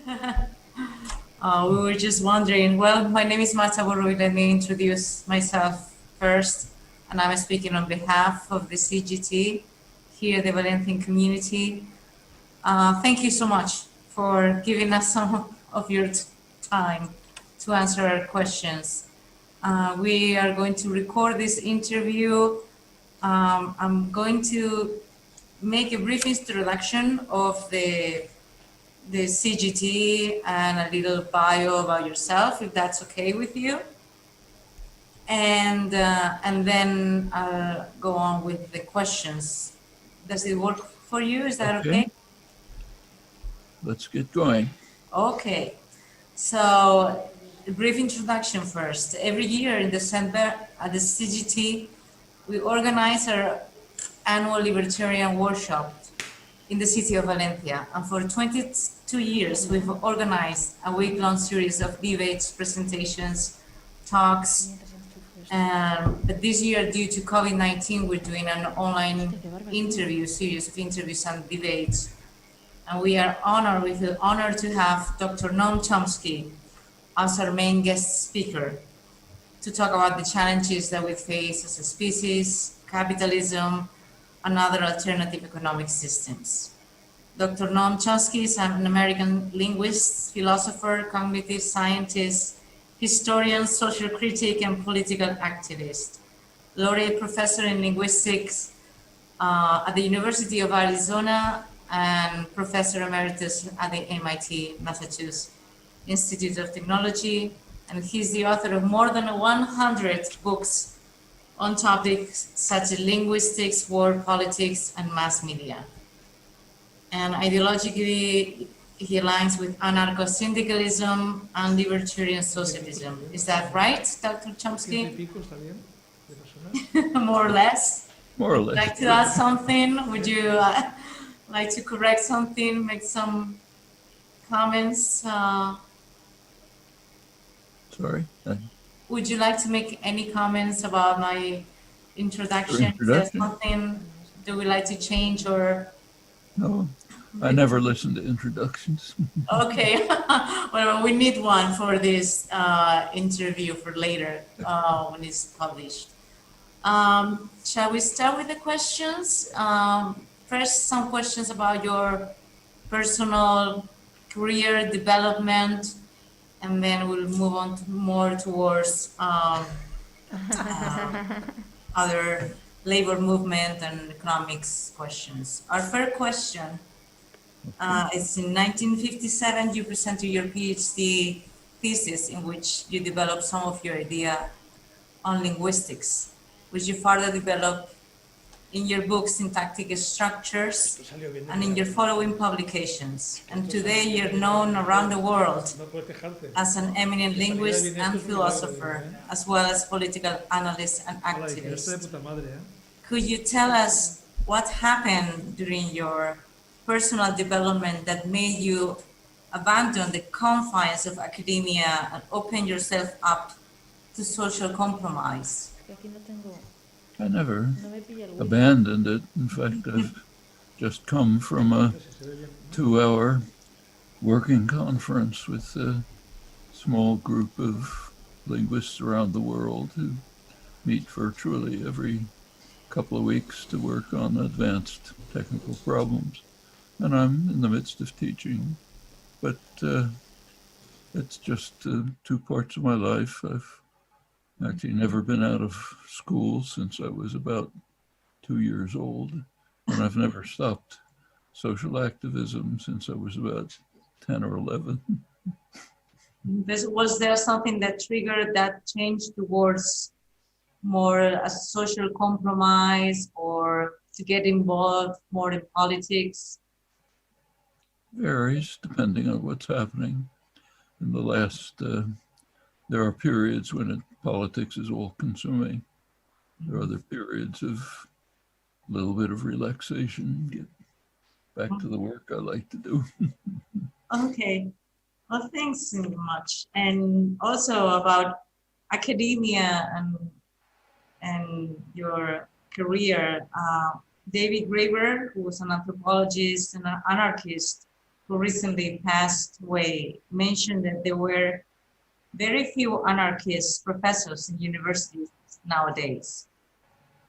We were just wondering. Well, my name is Marta Borrui. Let me introduce myself first. And I'm speaking on behalf of the CGT here, the Valencian community. Thank you so much for giving us some of your time to answer our questions. We are going to record this interview. I'm going to make a brief introduction of the CGT and a little bio about yourself, if that's okay with you. And then I'll go on with the questions. Does it work for you? Is that okay? Let's get going. Okay. So a brief introduction first. Every year in December at the CGT, we organize our annual libertarian workshop in the city of Valencia. And for 22 years, we've organized a week-long series of debates, presentations, talks. But this year, due to COVID-19, we're doing an online series of interviews and debates. And we feel honored to have Dr. Noam Chomsky as our main guest speaker to talk about the challenges that we face as a species, capitalism, and other alternative economic systems. Dr. Noam Chomsky is an American linguist, philosopher, cognitive scientist, historian, social critic, and political activist. Laureate professor in linguistics at the University of Arizona and professor emeritus at the MIT, Massachusetts Institute of Technology. And he's the author of more than 100 books on topics such as linguistics, world politics, and mass media. And ideologically, he aligns with anarcosindicalism and libertarian socialism. Is that right, Dr. Chomsky? More or less? More or less. Like to add something? Would you like to correct something, make some comments? Sorry? Would you like to make any comments about my introduction? Is there something do we like to change or? No, I never listen to introductions. Okay, well, we need one for this interview for later when it's published. Shall we start with the questions? First, some questions about your personal career development, and then we'll move on to more towards other labor movement and economics questions. Our first question is in 1957, you presented your PhD thesis in which you developed some of your idea on linguistics, which you further developed in your book Syntactic Structures and in your following publications. And today you're known around the world as an eminent linguist and philosopher, as well as political analyst and activist. Could you tell us what happened during your personal development that made you abandon the confines of academia and open yourself up to social compromise? I never abandoned it. In fact, I've just come from a 2-hour working conference with a small group of linguists around the world who meet virtually every couple of weeks to work on advanced technical problems. And I'm in the midst of teaching, but it's just 2 parts of my life. I've actually never been out of school since I was about 2 years old, and I've never stopped social activism since I was about 10 or 11. Was there something that triggered that change towards more a social compromise or to get involved more in politics? Varies depending on what's happening. In the last, there are periods when politics is all consuming. There are other periods of a little bit of relaxation, get back to the work I like to do. Okay, well, thanks so much. And also about academia and your career, David Graeber, who was an anthropologist and an anarchist, who recently passed away, mentioned that there were very few anarchist professors in universities nowadays.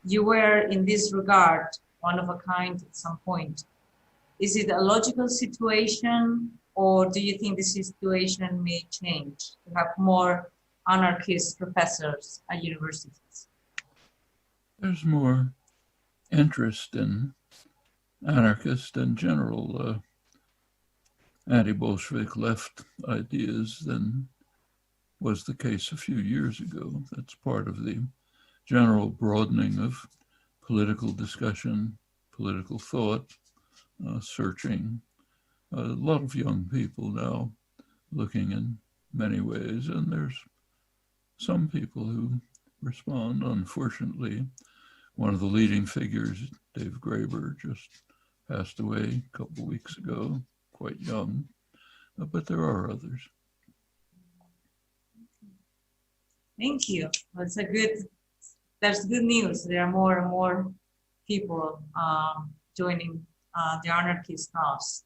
You were, in this regard, one of a kind at some point. Is it a logical situation, or do you think the situation may change to have more anarchist professors at universities? There's more interest in anarchist and general anti-Bolshevik left ideas than was the case a few years ago. That's part of the general broadening of political discussion, political thought, searching. A lot of young people now looking in many ways, and there's some people who respond. Unfortunately, one of the leading figures, Dave Graeber, just passed away a couple of weeks ago, quite young, but there are others. Thank you. That's good news. There are more and more people joining the anarchist cause.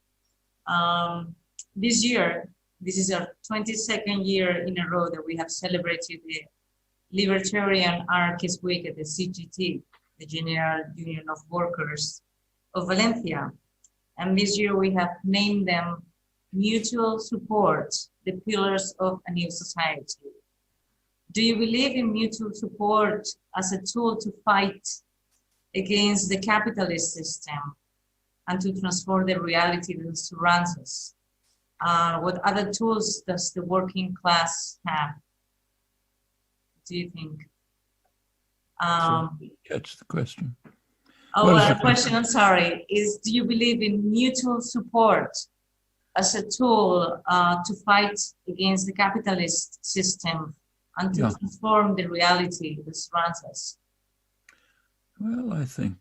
This year, this is our 22nd year in a row that we have celebrated the Libertarian Anarchist Week at the CGT, the General Union of Workers of Valencia. And this year we have named them Mutual Support, the Pillars of a New Society. Do you believe in mutual support as a tool to fight against the capitalist system and to transform the reality that surrounds us? What other tools does the working class have? Do you think? Catch the question. The question, I'm sorry, is do you believe in mutual support as a tool to fight against the capitalist system and to transform the reality that surrounds us? Well, I think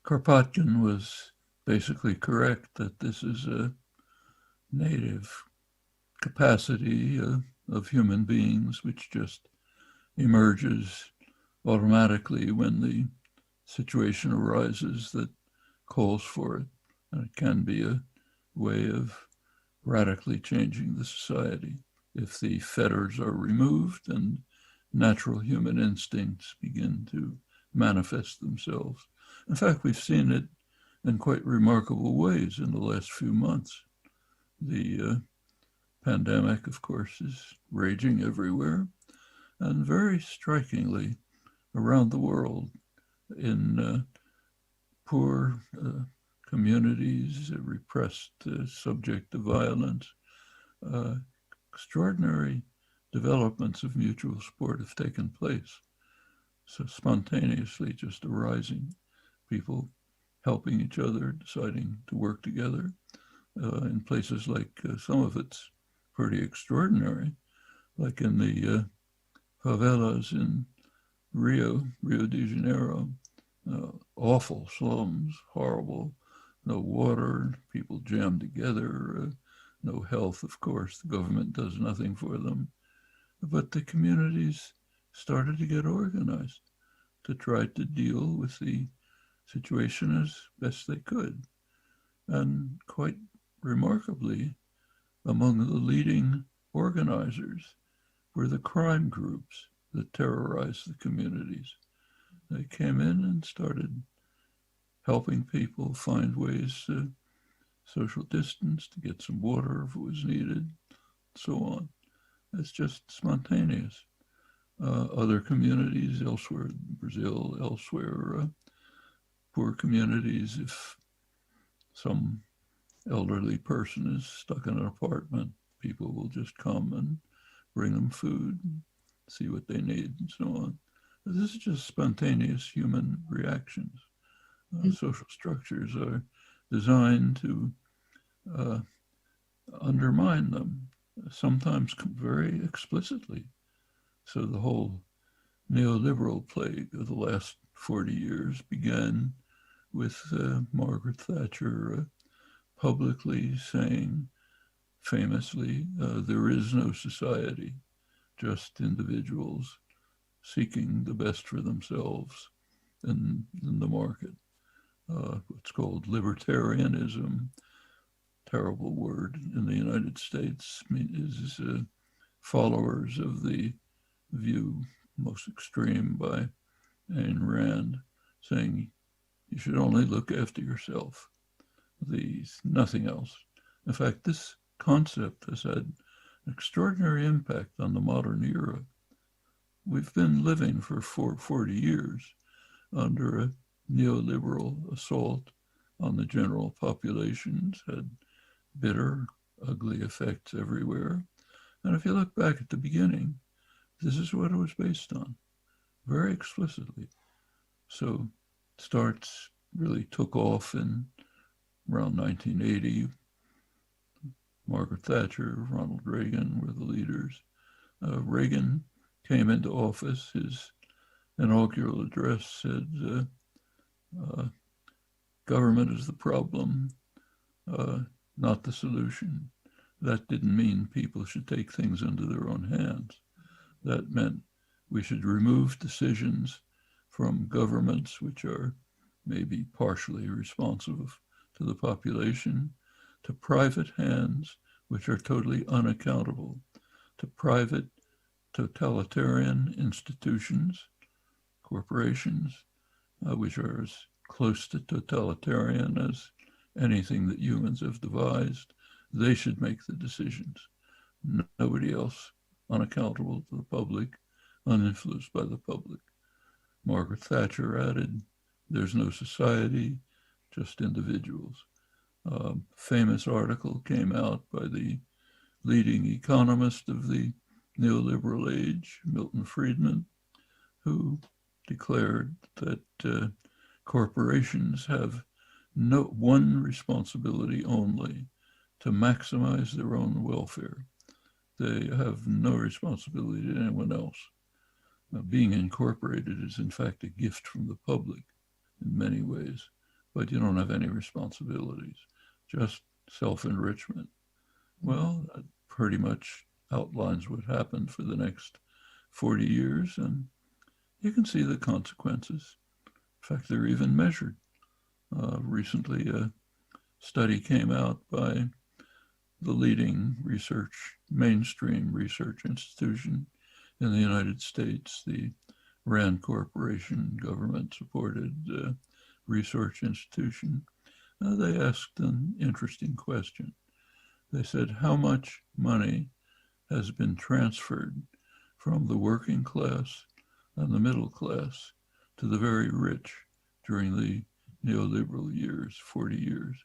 Kropotkin was basically correct that this is a native capacity of human beings which just emerges automatically when the situation arises that calls for it. And it can be a way of radically changing the society if the fetters are removed and natural human instincts begin to manifest themselves. In fact, we've seen it in quite remarkable ways in the last few months. The pandemic, of course, is raging everywhere, and very strikingly around the world in poor communities, repressed, subject to violence, extraordinary developments of mutual support have taken place. So spontaneously just arising, people helping each other, deciding to work together in places like some of it's pretty extraordinary, like in the favelas in Rio de Janeiro, awful slums, horrible, no water, people jammed together, no health, of course, the government does nothing for them. But the communities started to get organized to try to deal with the situation as best they could. And quite remarkably, among the leading organizers were the crime groups that terrorized the communities. They came in and started helping people find ways to social distance, to get some water if it was needed, so on. It's just spontaneous. Other communities elsewhere, Brazil, elsewhere, poor communities, if some elderly person is stuck in an apartment, people will just come and bring them food, see what they need, and so on. This is just spontaneous human reactions. Social structures are designed to undermine them, sometimes very explicitly. So the whole neoliberal plague of the last 40 years began with Margaret Thatcher publicly saying, famously, there is no society, just individuals seeking the best for themselves in the market. What's called libertarianism, terrible word in the United States, is followers of the view most extreme by Ayn Rand, saying you should only look after yourself, nothing else. In fact, this concept has had an extraordinary impact on the modern era. We've been living for 40 years under a neoliberal assault on the general populations, had bitter, ugly effects everywhere. And if you look back at the beginning, this is what it was based on, very explicitly. So starts really took off in around 1980. Margaret Thatcher, Ronald Reagan were the leaders. Reagan came into office. His inaugural address said, government is the problem, not the solution. That didn't mean people should take things into their own hands. That meant we should remove decisions from governments which are maybe partially responsive to the population, to private hands which are totally unaccountable, to private totalitarian institutions, corporations, which are as close to totalitarian as anything that humans have devised. They should make the decisions. Nobody else, unaccountable to the public, uninfluenced by the public. Margaret Thatcher added, there's no society, just individuals. Famous article came out by the leading economist of the neoliberal age, Milton Friedman, who declared that corporations have one responsibility only, to maximize their own welfare. They have no responsibility to anyone else. Being incorporated is in fact a gift from the public in many ways, but you don't have any responsibilities, just self-enrichment. Well, that pretty much outlines what happened for the next 40 years, and you can see the consequences. In fact, they're even measured. Recently, a study came out by the leading mainstream research institution in the United States, the RAND Corporation, government-supported research institution. They asked an interesting question. They said, how much money has been transferred from the working class and the middle class to the very rich during the neoliberal years, 40 years?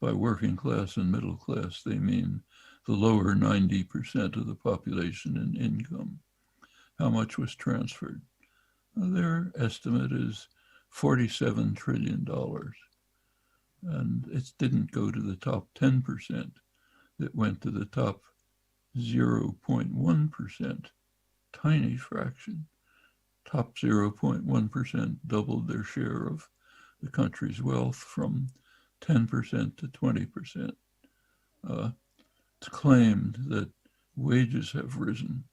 By working class and middle class, they mean the lower 90% of the population in income. How much was transferred? Their estimate is $47 trillion. And it didn't go to the top 10%. It went to the top 0.1%, tiny fraction. Top 0.1% doubled their share of the country's wealth from 10% to 20%. It's claimed that wages have risen.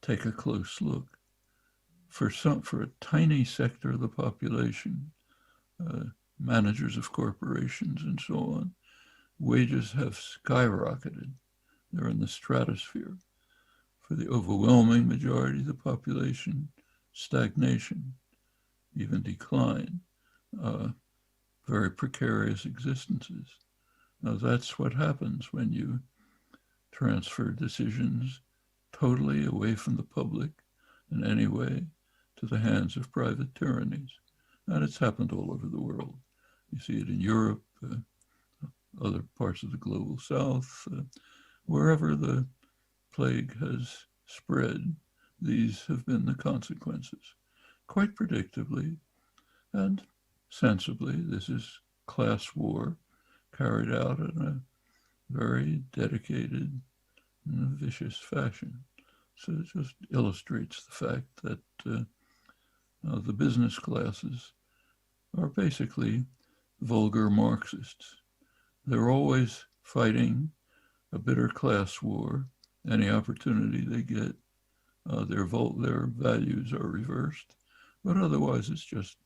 Take a close look. For a tiny sector of the population, managers of corporations and so on, wages have skyrocketed. They're in the stratosphere. For the overwhelming majority of the population, stagnation, even decline. Very precarious existences. Now that's what happens when you transfer decisions totally away from the public in any way to the hands of private tyrannies. And it's happened all over the world. You see it in Europe, other parts of the global south, wherever the plague has spread, these have been the consequences. Quite predictably and sensibly, this is class war carried out in a very dedicated and vicious fashion. So it just illustrates the fact that the business classes are basically vulgar Marxists. They're always fighting a bitter class war. Any opportunity they get, their values are reversed. But otherwise, it's just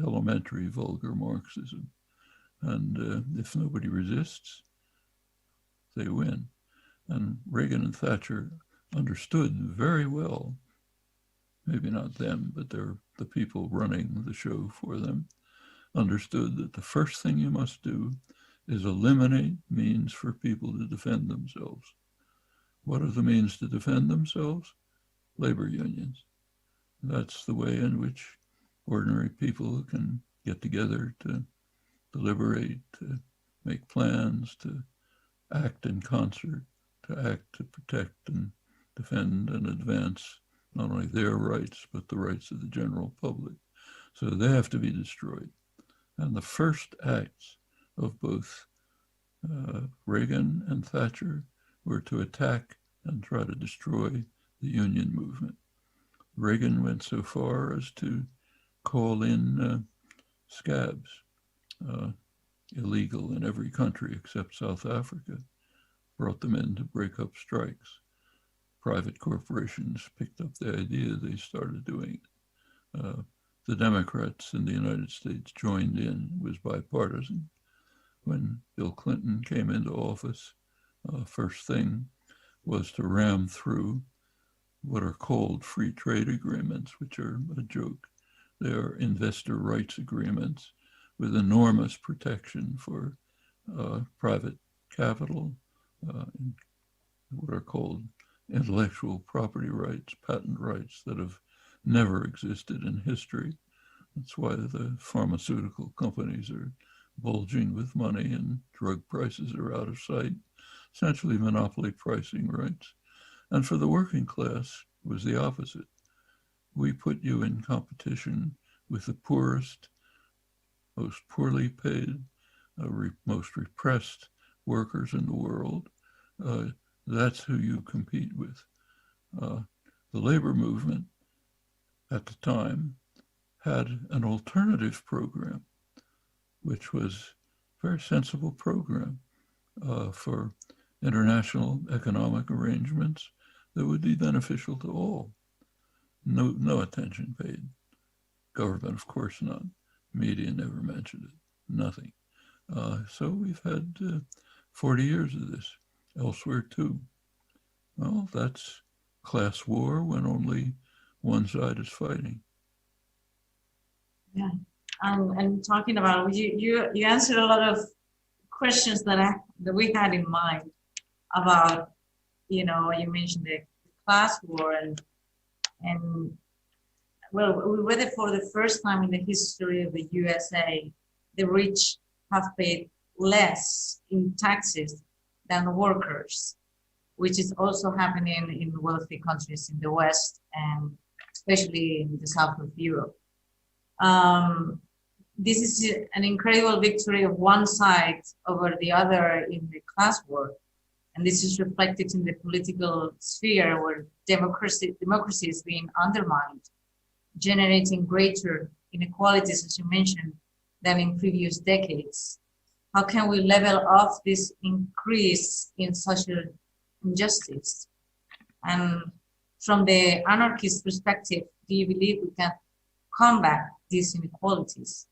elementary vulgar Marxism. And if nobody resists, they win. And Reagan and Thatcher understood very well, maybe not them, but they're the people running the show for them, understood that the first thing you must do is eliminate means for people to defend themselves. What are the means to defend themselves? Labor unions. That's the way in which ordinary people can get together to deliberate, to make plans, to act in concert, to act to protect and defend and advance not only their rights, but the rights of the general public. So they have to be destroyed. And the first acts of both Reagan and Thatcher were to attack and try to destroy the union movement. Reagan went so far as to call in scabs, illegal in every country except South Africa, brought them in to break up strikes. Private corporations picked up the idea, they started doing it. The Democrats in the United States joined in, it was bipartisan. When Bill Clinton came into office, first thing was to ram through what are called free trade agreements, which are a joke. They are investor rights agreements with enormous protection for private capital, what are called intellectual property rights, patent rights that have never existed in history. That's why the pharmaceutical companies are bulging with money and drug prices are out of sight, essentially monopoly pricing rights. And for the working class, it was the opposite. We put you in competition with the poorest, most poorly paid, most repressed workers in the world. That's who you compete with. The labor movement at the time had an alternative program, which was a very sensible program for international economic arrangements that would be beneficial to all. No attention paid. Government, of course not. Media never mentioned it. Nothing. So we've had 40 years of this. Elsewhere too. Well, that's class war when only one side is fighting. Yeah, and talking about you answered a lot of questions that we had in mind about, you mentioned the class war and well, whether for the first time in the history of the USA, the rich have paid less in taxes than the workers, which is also happening in wealthy countries in the West and especially in the south of Europe. This is an incredible victory of one side over the other in the class war. And this is reflected in the political sphere where democracy is being undermined, generating greater inequalities, as you mentioned, than in previous decades. How can we level off this increase in social injustice? And from the anarchist perspective, do you believe we can combat these inequalities?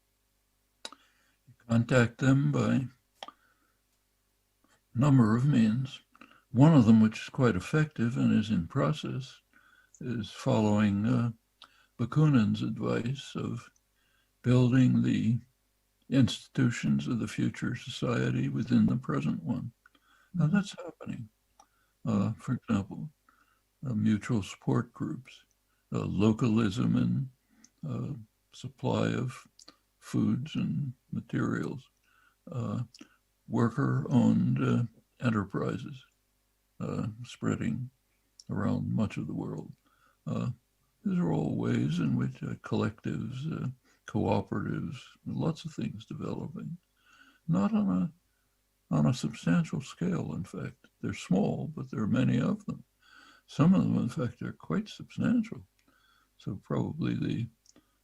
Contact them by a number of means. One of them, which is quite effective and is in process, is following Bakunin's advice of building the institutions of the future society within the present one. Now that's happening. For example, mutual support groups, localism and supply of foods and materials, worker-owned enterprises spreading around much of the world. These are all ways in which collectives, cooperatives, lots of things developing, not on a substantial scale, in fact. They're small, but there are many of them. Some of them, in fact, are quite substantial. So probably the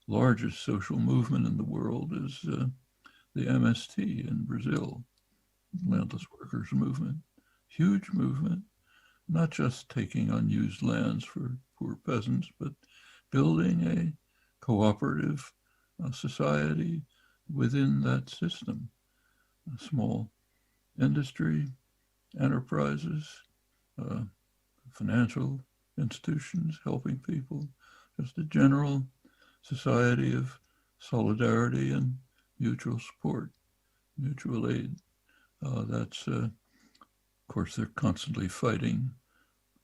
largest social movement in the world is the MST in Brazil, Landless Workers Movement. Huge movement, not just taking unused lands for poor peasants, but building a cooperative society within that system. small industry, enterprises, financial institutions helping people, just a general society of solidarity and mutual support, mutual aid. That's, of course, they're constantly fighting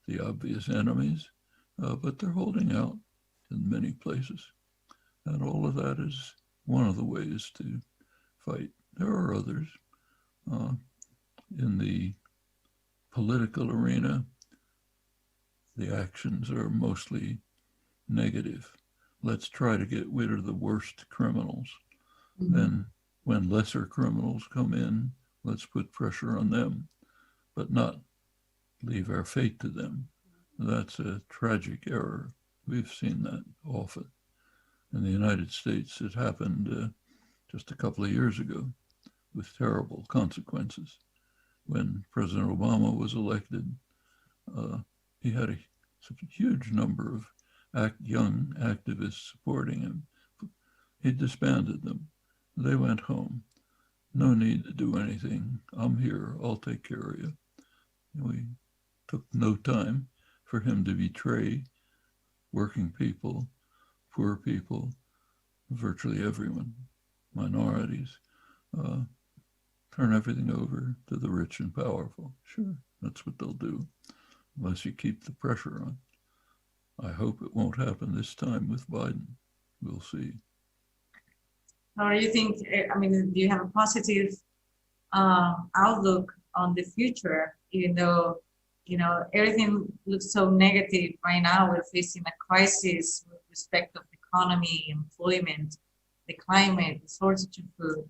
the obvious enemies, but they're holding out in many places. And all of that is one of the ways to fight. There are others. In the political arena, the actions are mostly negative. Let's try to get rid of the worst criminals. Mm-hmm. Then when lesser criminals come in, let's put pressure on them, but not leave our fate to them. That's a tragic error. We've seen that often. In the United States, it happened just a couple of years ago with terrible consequences. When President Obama was elected, he had a huge number of young activists supporting him. He disbanded them. They went home. No need to do anything. I'm here. I'll take care of you. We took no time for him to betray working people, poor people, virtually everyone, minorities, turn everything over to the rich and powerful. Sure, that's what they'll do, unless you keep the pressure on. I hope it won't happen this time with Biden. We'll see. Or you think, I mean, do you have a positive outlook on the future, even though, you know, everything looks so negative right now? We're facing a crisis with respect of the economy, employment, the climate, the shortage of food,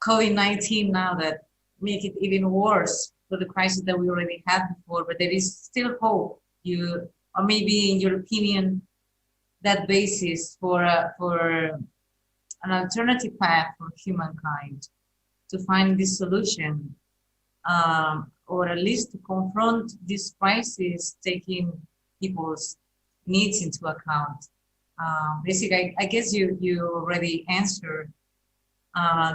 COVID-19 now that make it even worse for the crisis that we already had before, but there is still hope. Or maybe in your opinion, that basis for an alternative path for humankind to find this solution, or at least to confront this crisis, taking people's needs into account. Basically, I guess you already answered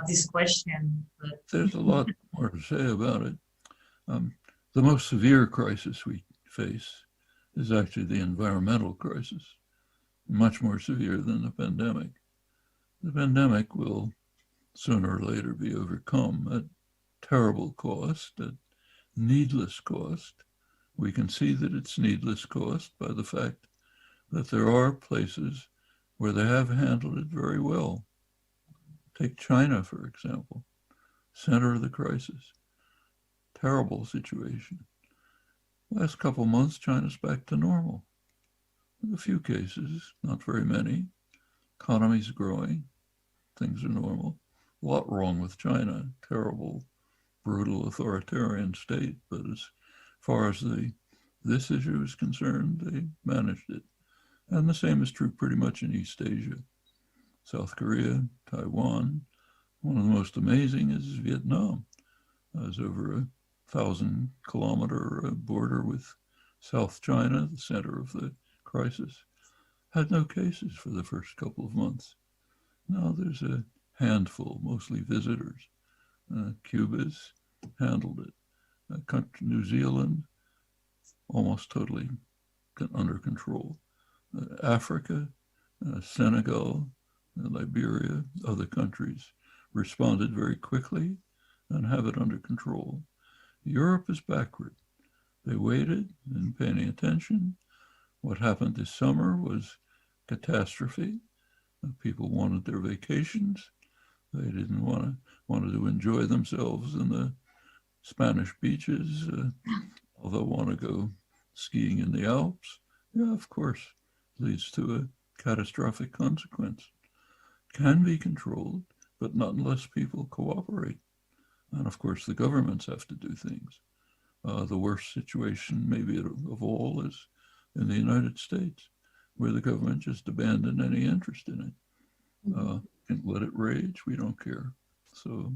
this question. But there's a lot more to say about it. The most severe crisis we face is actually the environmental crisis, much more severe than the pandemic. The pandemic will sooner or later be overcome at terrible cost, at needless cost. We can see that it's needless cost by the fact that there are places where they have handled it very well. Take China, for example, center of the crisis. Terrible situation. Last couple months, China's back to normal. In a few cases, not very many. Economy's growing. Things are normal. A lot wrong with China. Terrible, brutal, authoritarian state. But as far as this issue is concerned, they managed it. And the same is true pretty much in East Asia. South Korea, Taiwan. One of the most amazing is Vietnam. There's over 1,000-kilometer border with South China, the center of the crisis. Had no cases for the first couple of months. Now there's a handful, mostly visitors. Cuba's handled it. New Zealand, almost totally under control. Africa, Senegal, Liberia, other countries responded very quickly and have it under control. Europe is backward. They waited and paying attention. What happened this summer was catastrophe. People wanted their vacations. They didn't wanted to enjoy themselves in the Spanish beaches, although want to go skiing in the Alps. Yeah, of course, leads to a catastrophic consequence. Can be controlled, but not unless people cooperate. And of course, the governments have to do things. The worst situation, maybe of all, is in the United States, where the government just abandoned any interest in it. And let it rage, we don't care. So,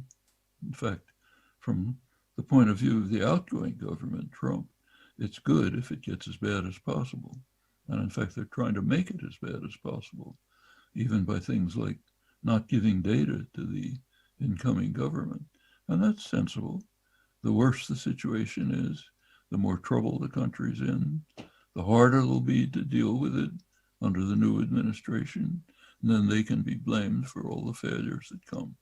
in fact, from the point of view of the outgoing government, Trump, it's good if it gets as bad as possible. And in fact, they're trying to make it as bad as possible, even by things like not giving data to the incoming government. And that's sensible. The worse the situation is, the more trouble the country's in, the harder it'll be to deal with it under the new administration, and then they can be blamed for all the failures that come.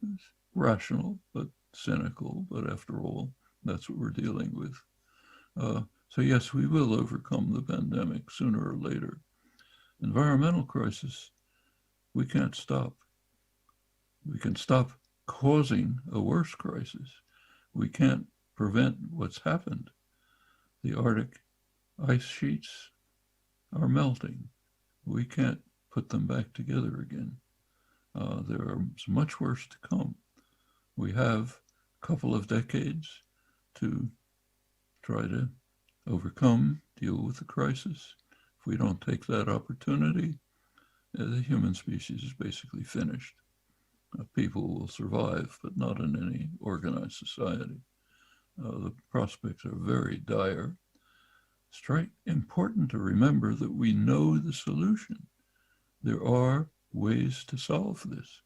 It's rational, but cynical, but after all, that's what we're dealing with. So yes, we will overcome the pandemic sooner or later. Environmental crisis, we can't stop. We can stop causing a worse crisis. We can't prevent what's happened. The Arctic ice sheets are melting. We can't put them back together again. There is much worse to come. We have a couple of decades to try to overcome, deal with the crisis. If we don't take that opportunity, the human species is basically finished. People will survive, but not in any organized society. The prospects are very dire. It's important to remember that we know the solution. There are ways to solve this.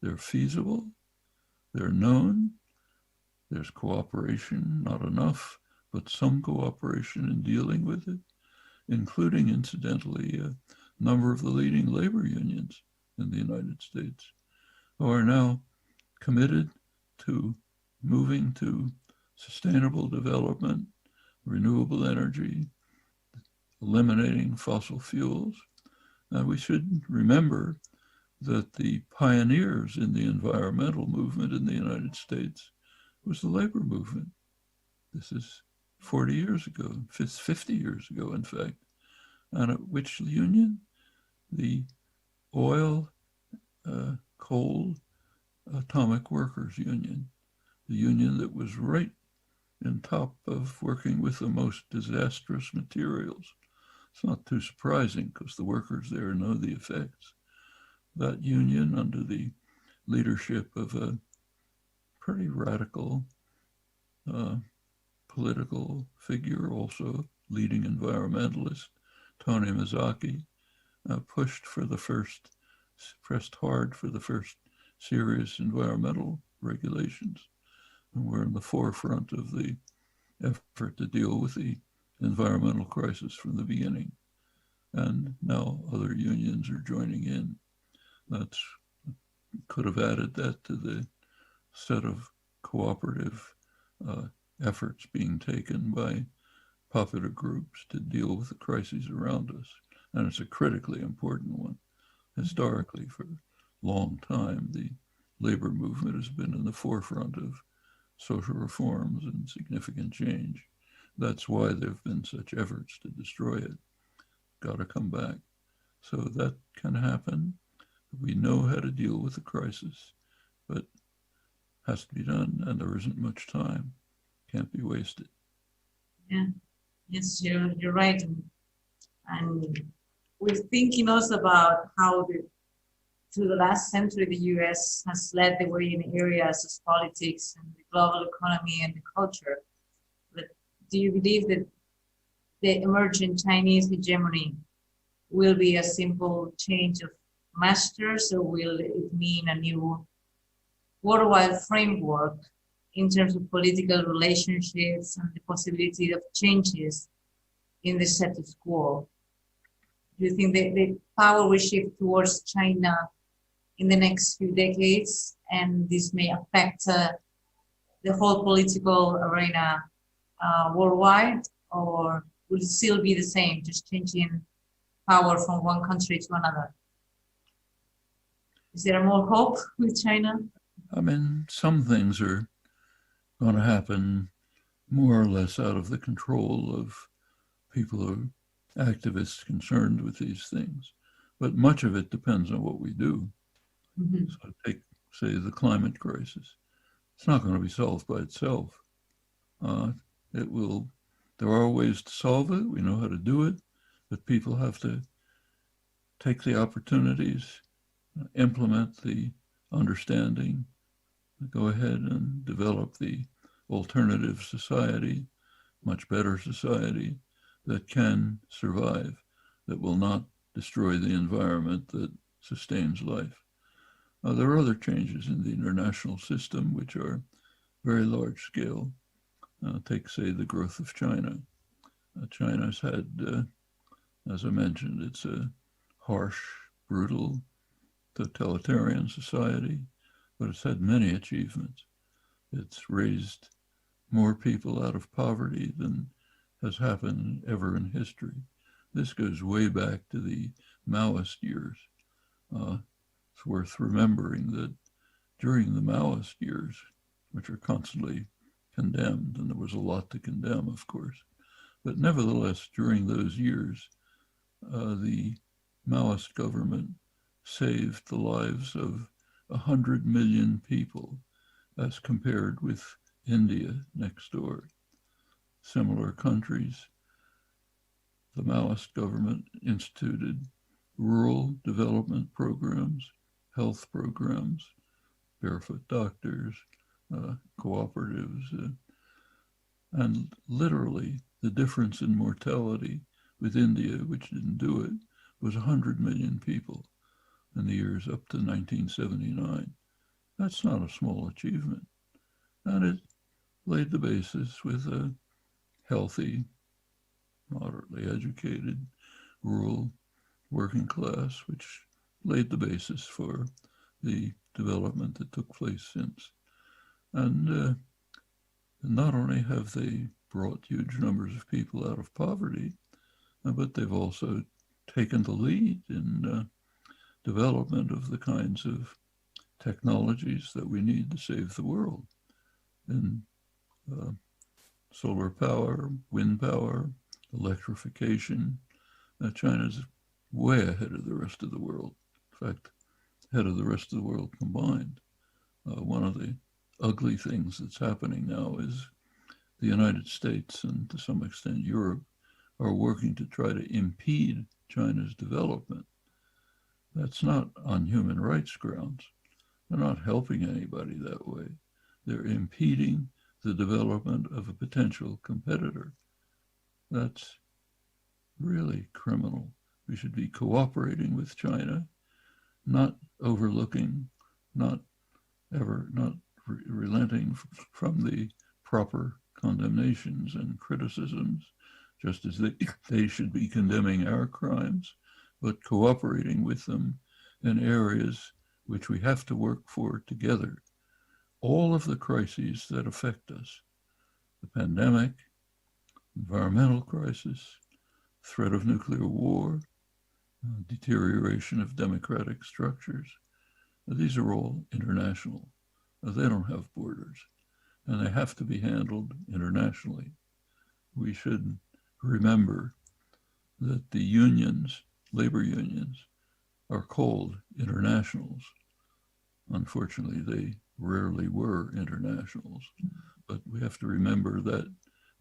They're feasible, they're known, there's cooperation, not enough, but some cooperation in dealing with it, including, incidentally, a number of the leading labor unions in the United States who are now committed to moving to sustainable development, renewable energy, eliminating fossil fuels. And we should remember that the pioneers in the environmental movement in the United States was the labor movement. This is 40 years ago, 50 years ago, in fact. And at which union? The oil, coal, atomic workers union, the union that was right in top of working with the most disastrous materials. It's not too surprising because the workers there know the effects. That union, under the leadership of a pretty radical political figure, also leading environmentalist, Tony Mazzocchi, pressed hard for the first serious environmental regulations. And we're in the forefront of the effort to deal with the environmental crisis from the beginning. And now other unions are joining in. Could have added that to the set of cooperative efforts being taken by popular groups to deal with the crises around us. And it's a critically important one. Historically, for a long time, the labor movement has been in the forefront of social reforms and significant change. That's why there have been such efforts to destroy it. Got to come back. So that can happen. We know how to deal with the crisis, but it has to be done, and there isn't much time. Can't be wasted. Yeah, yes, you're right. And we're thinking also about how through the last century, the US has led the way in areas as politics and the global economy and the culture. But do you believe that the emerging Chinese hegemony will be a simple change of masters, or will it mean a new worldwide framework in terms of political relationships and the possibility of changes in the status quo? Do you think that the power will shift towards China in the next few decades, and this may affect the whole political arena worldwide, or will it still be the same, just changing power from one country to another? Is there more hope with China? I mean, some things are going to happen more or less out of the control of people who are activists concerned with these things. But much of it depends on what we do. Mm-hmm. So take, say, the climate crisis. It's not going to be solved by itself. There are ways to solve it. We know how to do it, but people have to take the opportunities, implement the understanding, go ahead and develop the alternative society, much better society that can survive, that will not destroy the environment that sustains life. There are other changes in the international system which are very large scale. Take, say, the growth of China. China's had, as I mentioned, it's a harsh, brutal, totalitarian society, but it's had many achievements. It's raised more people out of poverty than has happened ever in history. This goes way back to the Maoist years. It's worth remembering that during the Maoist years, which are constantly condemned, and there was a lot to condemn, of course, but nevertheless, during those years, the Maoist government saved the lives of 100 million people as compared with India next door. Similar countries, the Maoist government instituted rural development programs, health programs, barefoot doctors, cooperatives, and literally the difference in mortality with India, which didn't do it, was 100 million people in the years up to 1979. That's not a small achievement. And it laid the basis with a healthy, moderately educated, rural working class, which laid the basis for the development that took place since. And not only have they brought huge numbers of people out of poverty, but they've also taken the lead in development of the kinds of technologies that we need to save the world in solar power, wind power, electrification. China's way ahead of the rest of the world. In fact, ahead of the rest of the world combined. One of the ugly things that's happening now is the United States and to some extent Europe are working to try to impede China's development. That's not on human rights grounds. They're not helping anybody that way. They're impeding the development of a potential competitor. That's really criminal. We should be cooperating with China, not overlooking, not relenting from the proper condemnations and criticisms, just as they should be condemning our crimes, but cooperating with them in areas which we have to work for together. All of the crises that affect us, the pandemic, environmental crisis, threat of nuclear war, deterioration of democratic structures, these are all international. They don't have borders, and they have to be handled internationally. We should remember that the unions, labor unions, are called internationals. Unfortunately, they rarely were internationals, but we have to remember that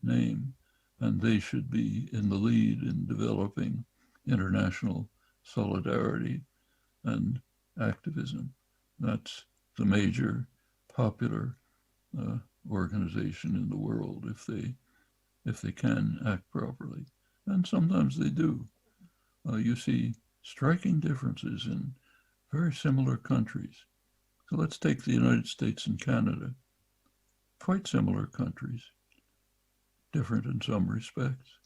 name, and they should be in the lead in developing international solidarity and activism. That's the major popular organization in the world if they can act properly. And sometimes they do. You see striking differences in very similar countries. So let's take the United States and Canada. Quite similar countries, different in some respects.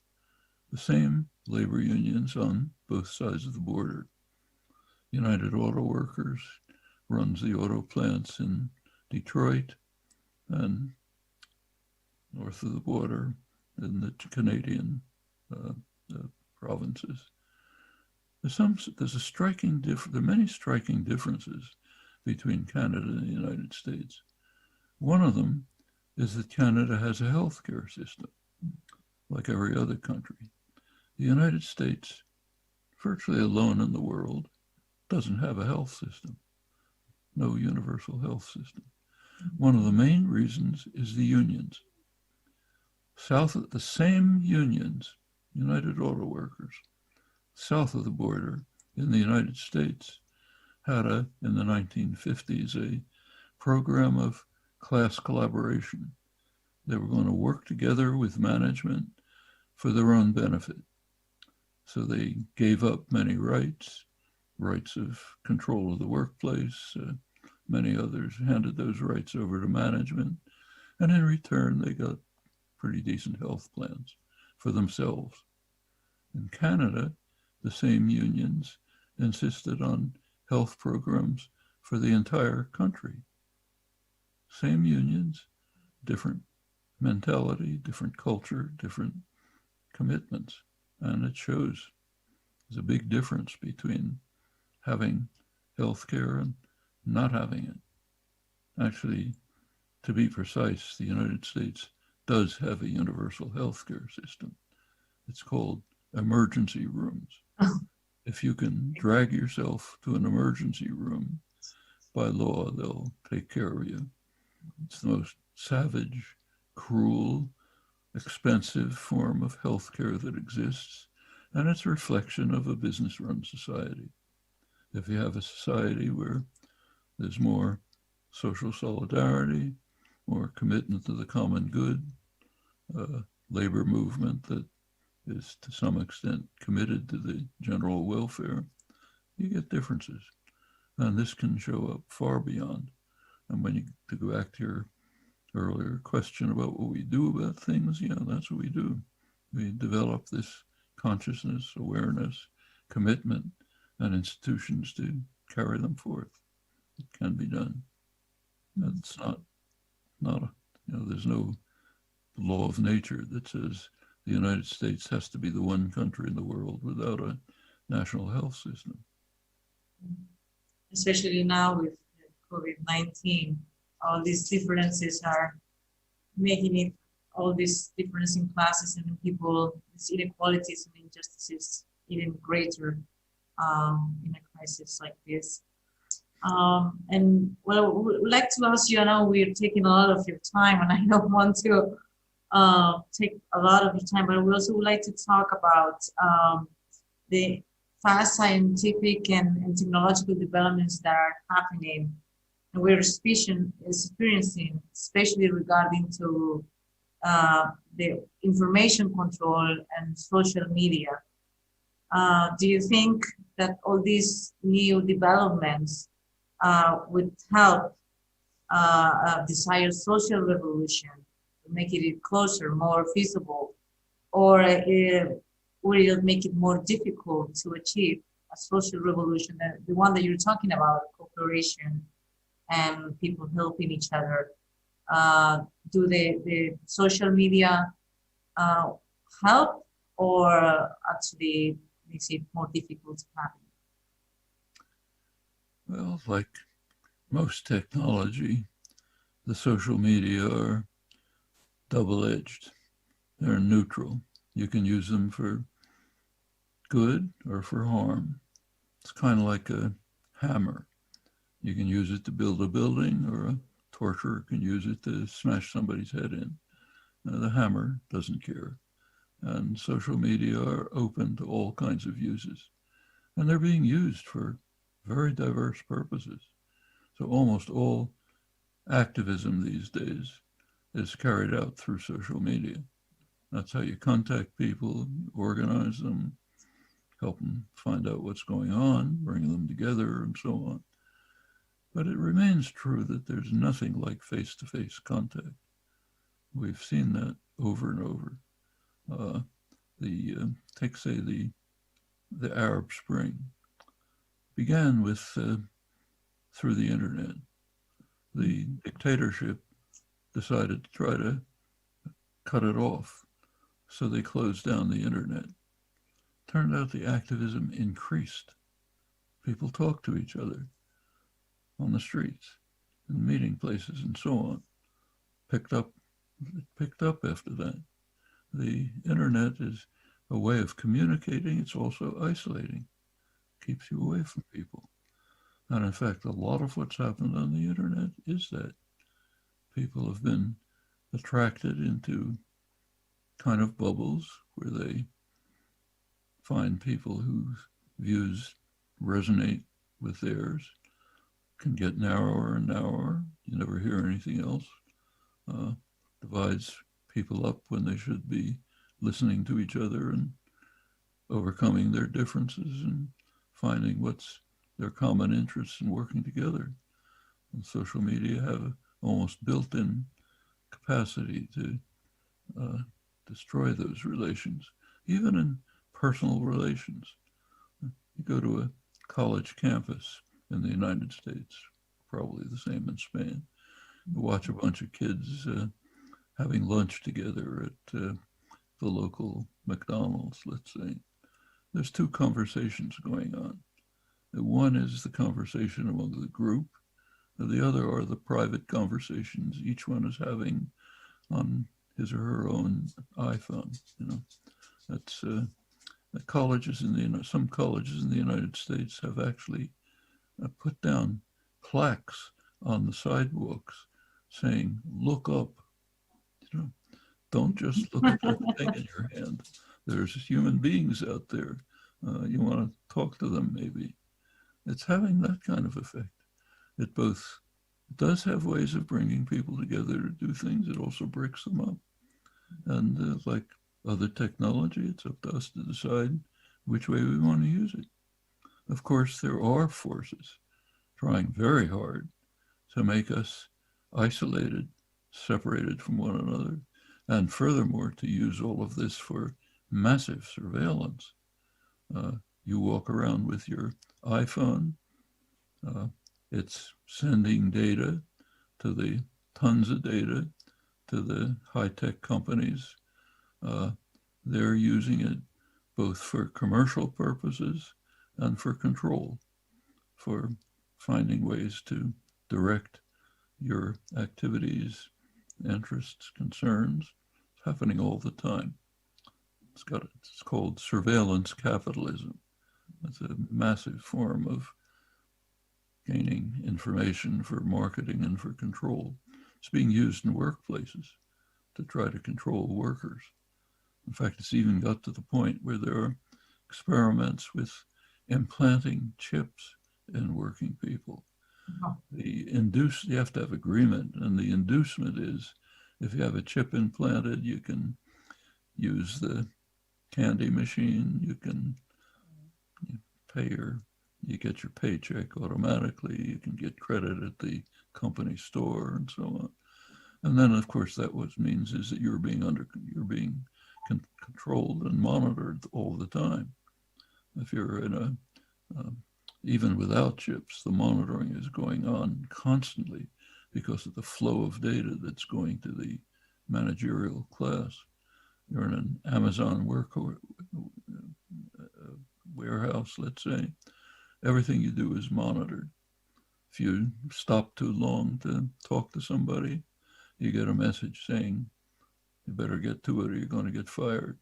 The same labor unions on both sides of the border. United Auto Workers runs the auto plants in Detroit and north of the border in the Canadian provinces. There are many striking differences between Canada and the United States. One of them is that Canada has a healthcare system, like every other country. The United States, virtually alone in the world, doesn't have a health system, no universal health system. One of the main reasons is the unions. South of the same unions, United Auto Workers, south of the border in the United States, had in the 1950s, a program of class collaboration. They were going to work together with management for their own benefit. So they gave up many rights of control of the workplace. Many others handed those rights over to management. And in return, they got pretty decent health plans for themselves. In Canada, the same unions insisted on health programs for the entire country. Same unions, different mentality, different culture, different commitments. And it shows there's a big difference between having health care and not having it. Actually, to be precise, the United States does have a universal health care system. It's called emergency rooms. If you can drag yourself to an emergency room, by law, they'll take care of you. It's the most savage, cruel, expensive form of healthcare that exists, and it's a reflection of a business-run society. If you have a society where there's more social solidarity, more commitment to the common good, labor movement that is to some extent committed to the general welfare, you get differences. And this can show up far beyond. And when you, to go back to your earlier question about what we do about things, yeah, that's what we do. We develop this consciousness, awareness, commitment, and institutions to carry them forth. It can be done. And it's not there's no law of nature that says the United States has to be the one country in the world without a national health system. Especially now with COVID-19, all these differences are making it, all this difference in classes and in people, these inequalities and injustices even greater in a crisis like this. And well, we'd like to ask you, I know we're taking a lot of your time and I don't want to take a lot of your time, but we also would like to talk about the fast scientific and technological developments that are happening and we're experiencing, especially regarding to the information control and social media. Do you think that all these new developments would help a desired social revolution, make it closer, more feasible, or would it make it more difficult to achieve a social revolution, the one that you're talking about, cooperation and people helping each other? Do the social media help, or actually makes it more difficult to happen? Well, like most technology, the social media are double-edged. They're neutral. You can use them for good or for harm. It's kind of like a hammer. You can use it to build a building, or a torturer can use it to smash somebody's head in. The hammer doesn't care. And social media are open to all kinds of uses. And they're being used for very diverse purposes. So almost all activism these days is carried out through social media. That's how you contact people, organize them, help them find out what's going on, bring them together, and so on. But it remains true that there's nothing like face-to-face contact. We've seen that over and over. Take, say, the Arab Spring began with through the internet. The dictatorship decided to try to cut it off, so they closed down the internet. Turned out the activism increased. People talked to each other on the streets and meeting places and so on. Picked up after that. The internet is a way of communicating. It's also isolating. Keeps you away from people. And in fact, a lot of what's happened on the internet is that people have been attracted into kind of bubbles where they find people whose views resonate with theirs, can get narrower and narrower. You never hear anything else. Divides people up when they should be listening to each other and overcoming their differences and finding what's their common interests and working together. And social media have almost built-in capacity to destroy those relations, even in personal relations. You go to a college campus in the United States, probably the same in Spain. You watch a bunch of kids having lunch together at the local McDonald's, let's say. There's two conversations going on. One is the conversation among the group, and the other are the private conversations each one is having on his or her own iPhone. You know, that's colleges in the some colleges in the United States have actually put down plaques on the sidewalks saying, "Look up." You know, don't just look at that thing in your hand. There's human beings out there. You want to talk to them, maybe. It's having that kind of effect. It both does have ways of bringing people together to do things. It also breaks them up. And like other technology, it's up to us to decide which way we want to use it. Of course, there are forces trying very hard to make us isolated, separated from one another, and furthermore, to use all of this for massive surveillance. You walk around with your iPhone, it's sending data to the tons of data to the high-tech companies. They're using it both for commercial purposes and for control, for finding ways to direct your activities, interests, concerns. It's happening all the time. It's called surveillance capitalism. It's a massive form of gaining information for marketing and for control. It's being used in workplaces to try to control workers. In fact, it's even got to the point where there are experiments with implanting chips in working people. You have to have agreement, and the inducement is if you have a chip implanted, you can use the candy machine, you get your paycheck automatically, you can get credit at the company store and so on. And then, of course, that what means is that you're being controlled and monitored all the time. If you're in even without chips, the monitoring is going on constantly because of the flow of data that's going to the managerial class. You're in an Amazon warehouse, let's say. Everything you do is monitored. If you stop too long to talk to somebody, you get a message saying, you better get to it or you're going to get fired.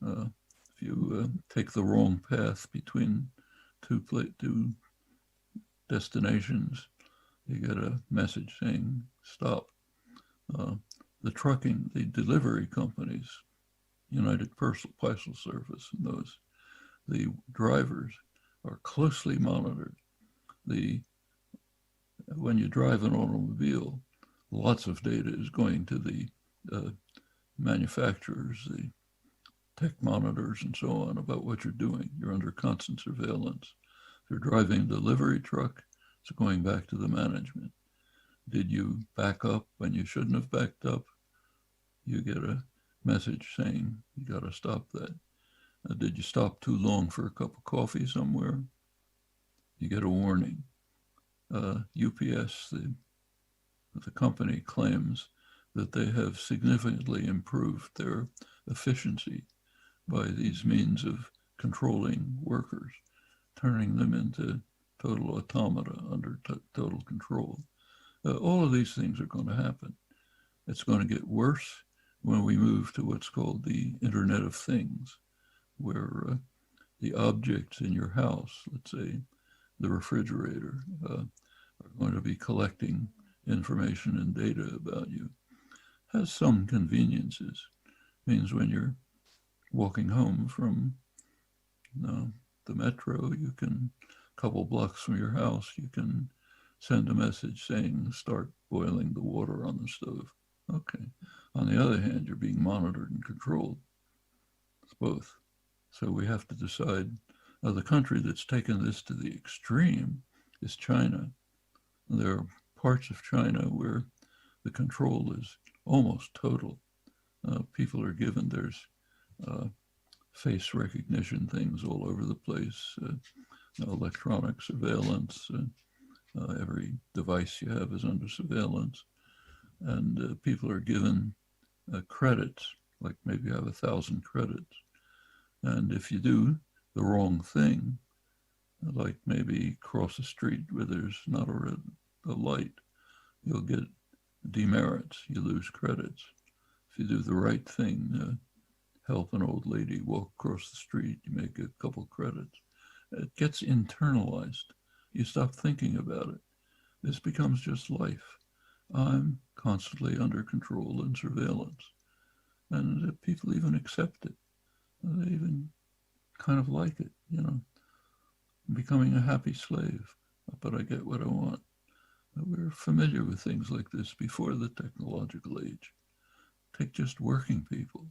If you take the wrong path between two destinations, you get a message saying, stop. The delivery companies, United Parcel Service, and the drivers are closely monitored. When you drive an automobile, lots of data is going to the manufacturers, the tech monitors and so on about what you're doing. You're under constant surveillance. If you're driving a delivery truck, it's going back to the management. Did you back up when you shouldn't have backed up? You get a message saying you got to stop that. Did you stop too long for a cup of coffee somewhere? You get a warning. UPS, the company, claims that they have significantly improved their efficiency by these means of controlling workers, turning them into total automata under total control. All of these things are going to happen. It's going to get worse when we move to what's called the Internet of Things, where the objects in your house, let's say the refrigerator, are going to be collecting information and data about you. Has some conveniences. Means when you're walking home from the metro, you can, a couple blocks from your house, you can send a message saying, start boiling the water on the stove. Okay. On the other hand, you're being monitored and controlled. It's both. So we have to decide. The country that's taken this to the extreme is China. There are parts of China where the control is almost total. People are given, there's face recognition things all over the place, electronic surveillance, every device you have is under surveillance, and people are given credits, like maybe you have 1,000 credits. And if you do the wrong thing, like maybe cross the street where there's not a light, you'll get demerits, you lose credits. If you do the right thing, help an old lady walk across the street, you make a couple credits. It gets internalized. You stop thinking about it. This becomes just life. I'm constantly under control and surveillance. And people even accept it. They even kind of like it, you know, becoming a happy slave, but I get what I want. We're familiar with things like this before the technological age. Take just working people.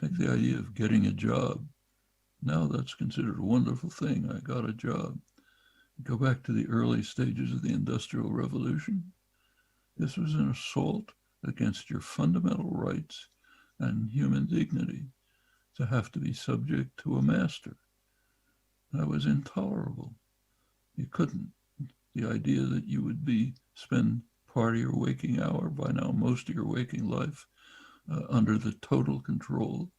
Take the idea of getting a job. Now that's considered a wonderful thing. I got a job. Go back to the early stages of the Industrial Revolution. This was an assault against your fundamental rights and human dignity to have to be subject to a master. That was intolerable. You couldn't. The idea that you would spend part of your waking hour, by now most of your waking life, under the total control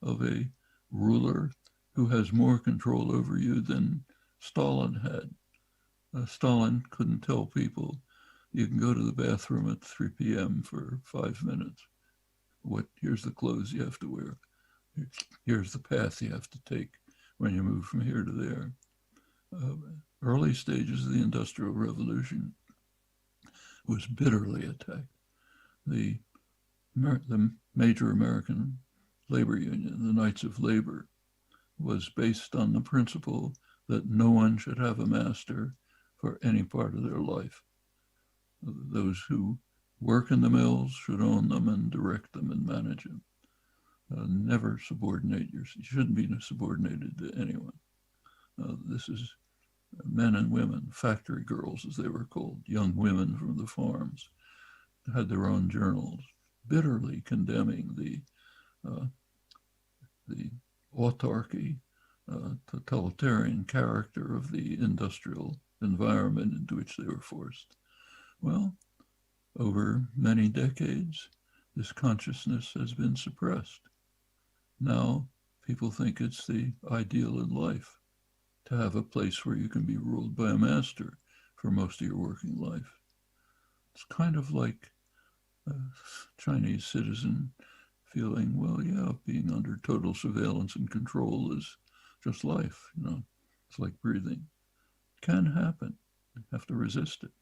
of a ruler who has more control over you than Stalin had. Stalin couldn't tell people, you can go to the bathroom at 3 p.m. for 5 minutes. Here's the clothes you have to wear. Here's the path you have to take when you move from here to there. Early stages of the Industrial Revolution was bitterly attacked. The major American labor union, the Knights of Labor, was based on the principle that no one should have a master for any part of their life. Those who work in the mills should own them and direct them and manage them. Never subordinate yourself. You shouldn't be subordinated to anyone. This is men and women, factory girls as they were called, young women from the farms, had their own journals, bitterly condemning the autarky, totalitarian character of the industrial environment into which they were forced. Well, over many decades, this consciousness has been suppressed. Now, people think it's the ideal in life to have a place where you can be ruled by a master for most of your working life. It's kind of like a Chinese citizen feeling, well, yeah, being under total surveillance and control is just life, you know. It's like breathing. It can happen. You have to resist it.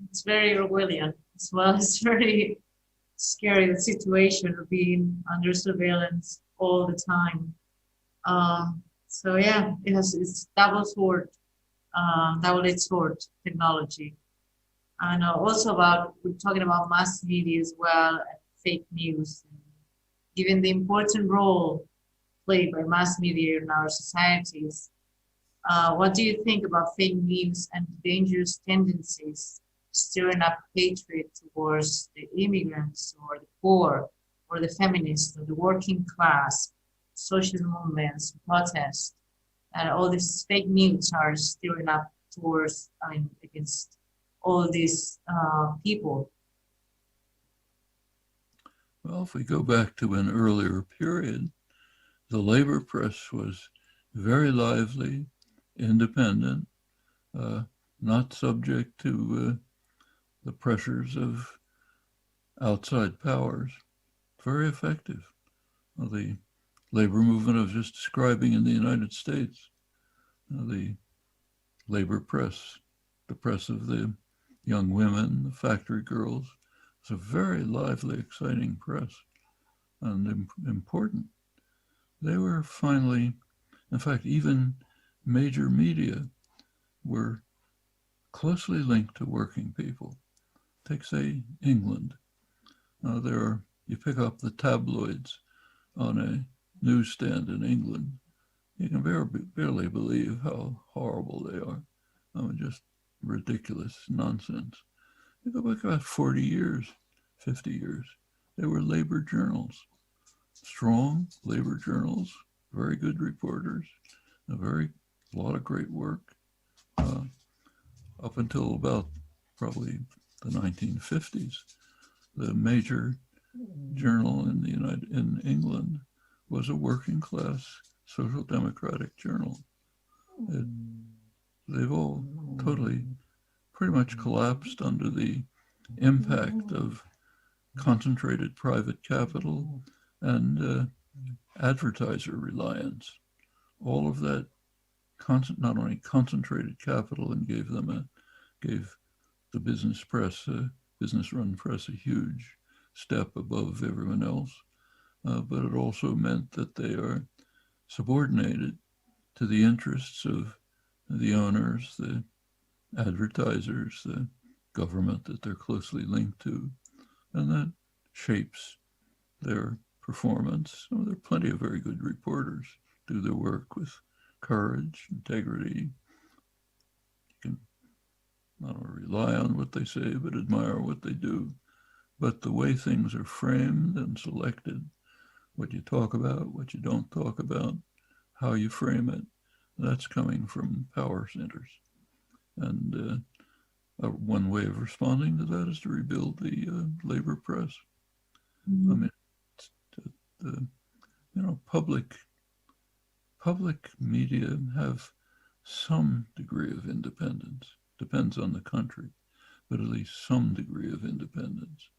It's very Orwellian as well. It's very scary, the situation of being under surveillance all the time. So yeah, it's double-edged sword technology. And also we're talking about mass media as well, and fake news, and given the important role played by mass media in our societies. What do you think about fake news and dangerous tendencies stirring up hatred towards the immigrants or the poor or the feminists or the working class, social movements, protests, and all these fake news are stirring up towards, against all these people? Well, if we go back to an earlier period, the labor press was very lively, independent, not subject to the pressures of outside powers. Very effective. The labor movement I was just describing in the United States, the labor press, the press of the young women, the factory girls, it's a very lively, exciting press and important. They were finally, in fact, even major media were closely linked to working people. Take, say, England. You pick up the tabloids on a newsstand in England. You can barely believe how horrible they are. Just ridiculous nonsense. You go back about 40 years, 50 years. They were labor journals, strong labor journals, very good reporters, a lot of great work. Up until about probably the 1950s, the major journal in England was a working class social democratic journal. They've all totally pretty much collapsed under the impact of concentrated private capital and advertiser reliance. All of that not only concentrated capital and gave the business run press a huge step above everyone else, but it also meant that they are subordinated to the interests of the owners, the advertisers, the government that they're closely linked to, and that shapes their performance. There are plenty of very good reporters do their work with courage, integrity. You can not only rely on what they say, but admire what they do. But the way things are framed and selected, what you talk about, what you don't talk about, how you frame it, that's coming from power centers. And one way of responding to that is to rebuild the labor press. I mean, public media have some degree of independence. Depends on the country, but at least some degree of independence.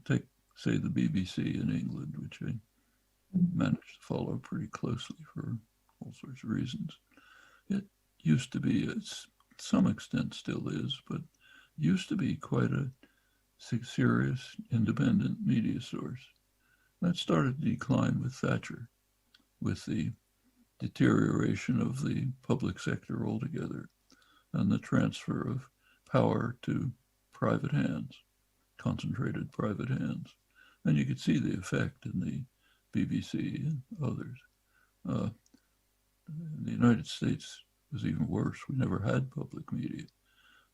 Take, say, the BBC in England, which I managed to follow pretty closely for all sorts of reasons. It used to be, to some extent still is, but used to be quite a serious independent media source. That started to decline with Thatcher, with the deterioration of the public sector altogether and the transfer of power to private hands, concentrated private hands. And you could see the effect in the BBC and others. In the United States was even worse. We never had public media.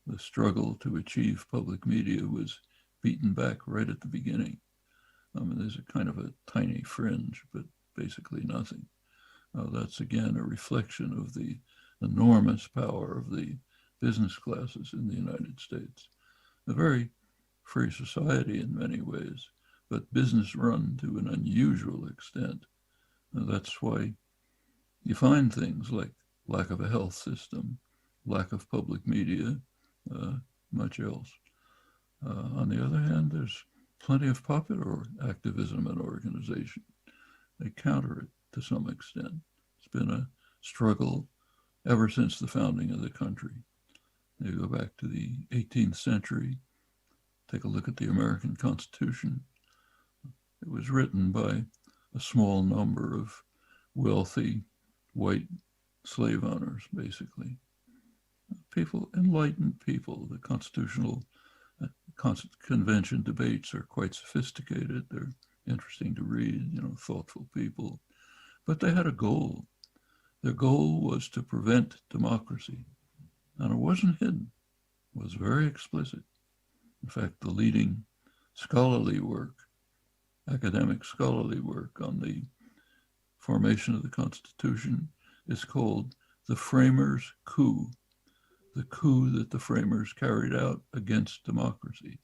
The struggle to achieve public media was beaten back right at the beginning. I mean, there's a kind of a tiny fringe, but basically nothing. That's again a reflection of the enormous power of the business classes in the United States. A very free society in many ways, but business run to an unusual extent. That's why you find things like lack of a health system, lack of public media, much else. On the other hand, there's plenty of popular activism and organization. They counter it to some extent. It's been a struggle ever since the founding of the country. You go back to the 18th century, take a look at the American Constitution. It was written by a small number of wealthy white slave owners, basically. People, enlightened people. The Constitutional Convention debates are quite sophisticated. They're interesting to read, thoughtful people. But they had a goal. Their goal was to prevent democracy. And it wasn't hidden. It was very explicit. In fact, the leading scholarly work, academic scholarly work on the formation of the Constitution is called The Framers' Coup, the coup that the framers carried out against democracy.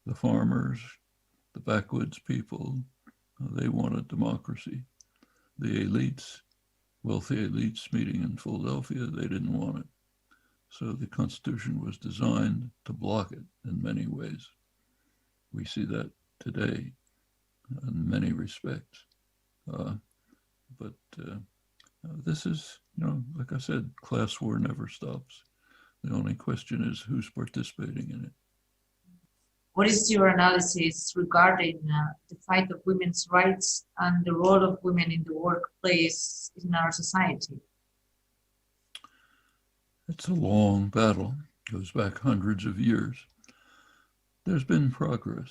The farmers, the backwoods people, they wanted democracy. The elites, wealthy elites meeting in Philadelphia, they didn't want it. So the Constitution was designed to block it in many ways. We see that today in many respects. But this is, like I said, class war never stops. The only question is who's participating in it. What is your analysis regarding the fight of women's rights and the role of women in the workplace in our society? It's a long battle, goes back hundreds of years. There's been progress,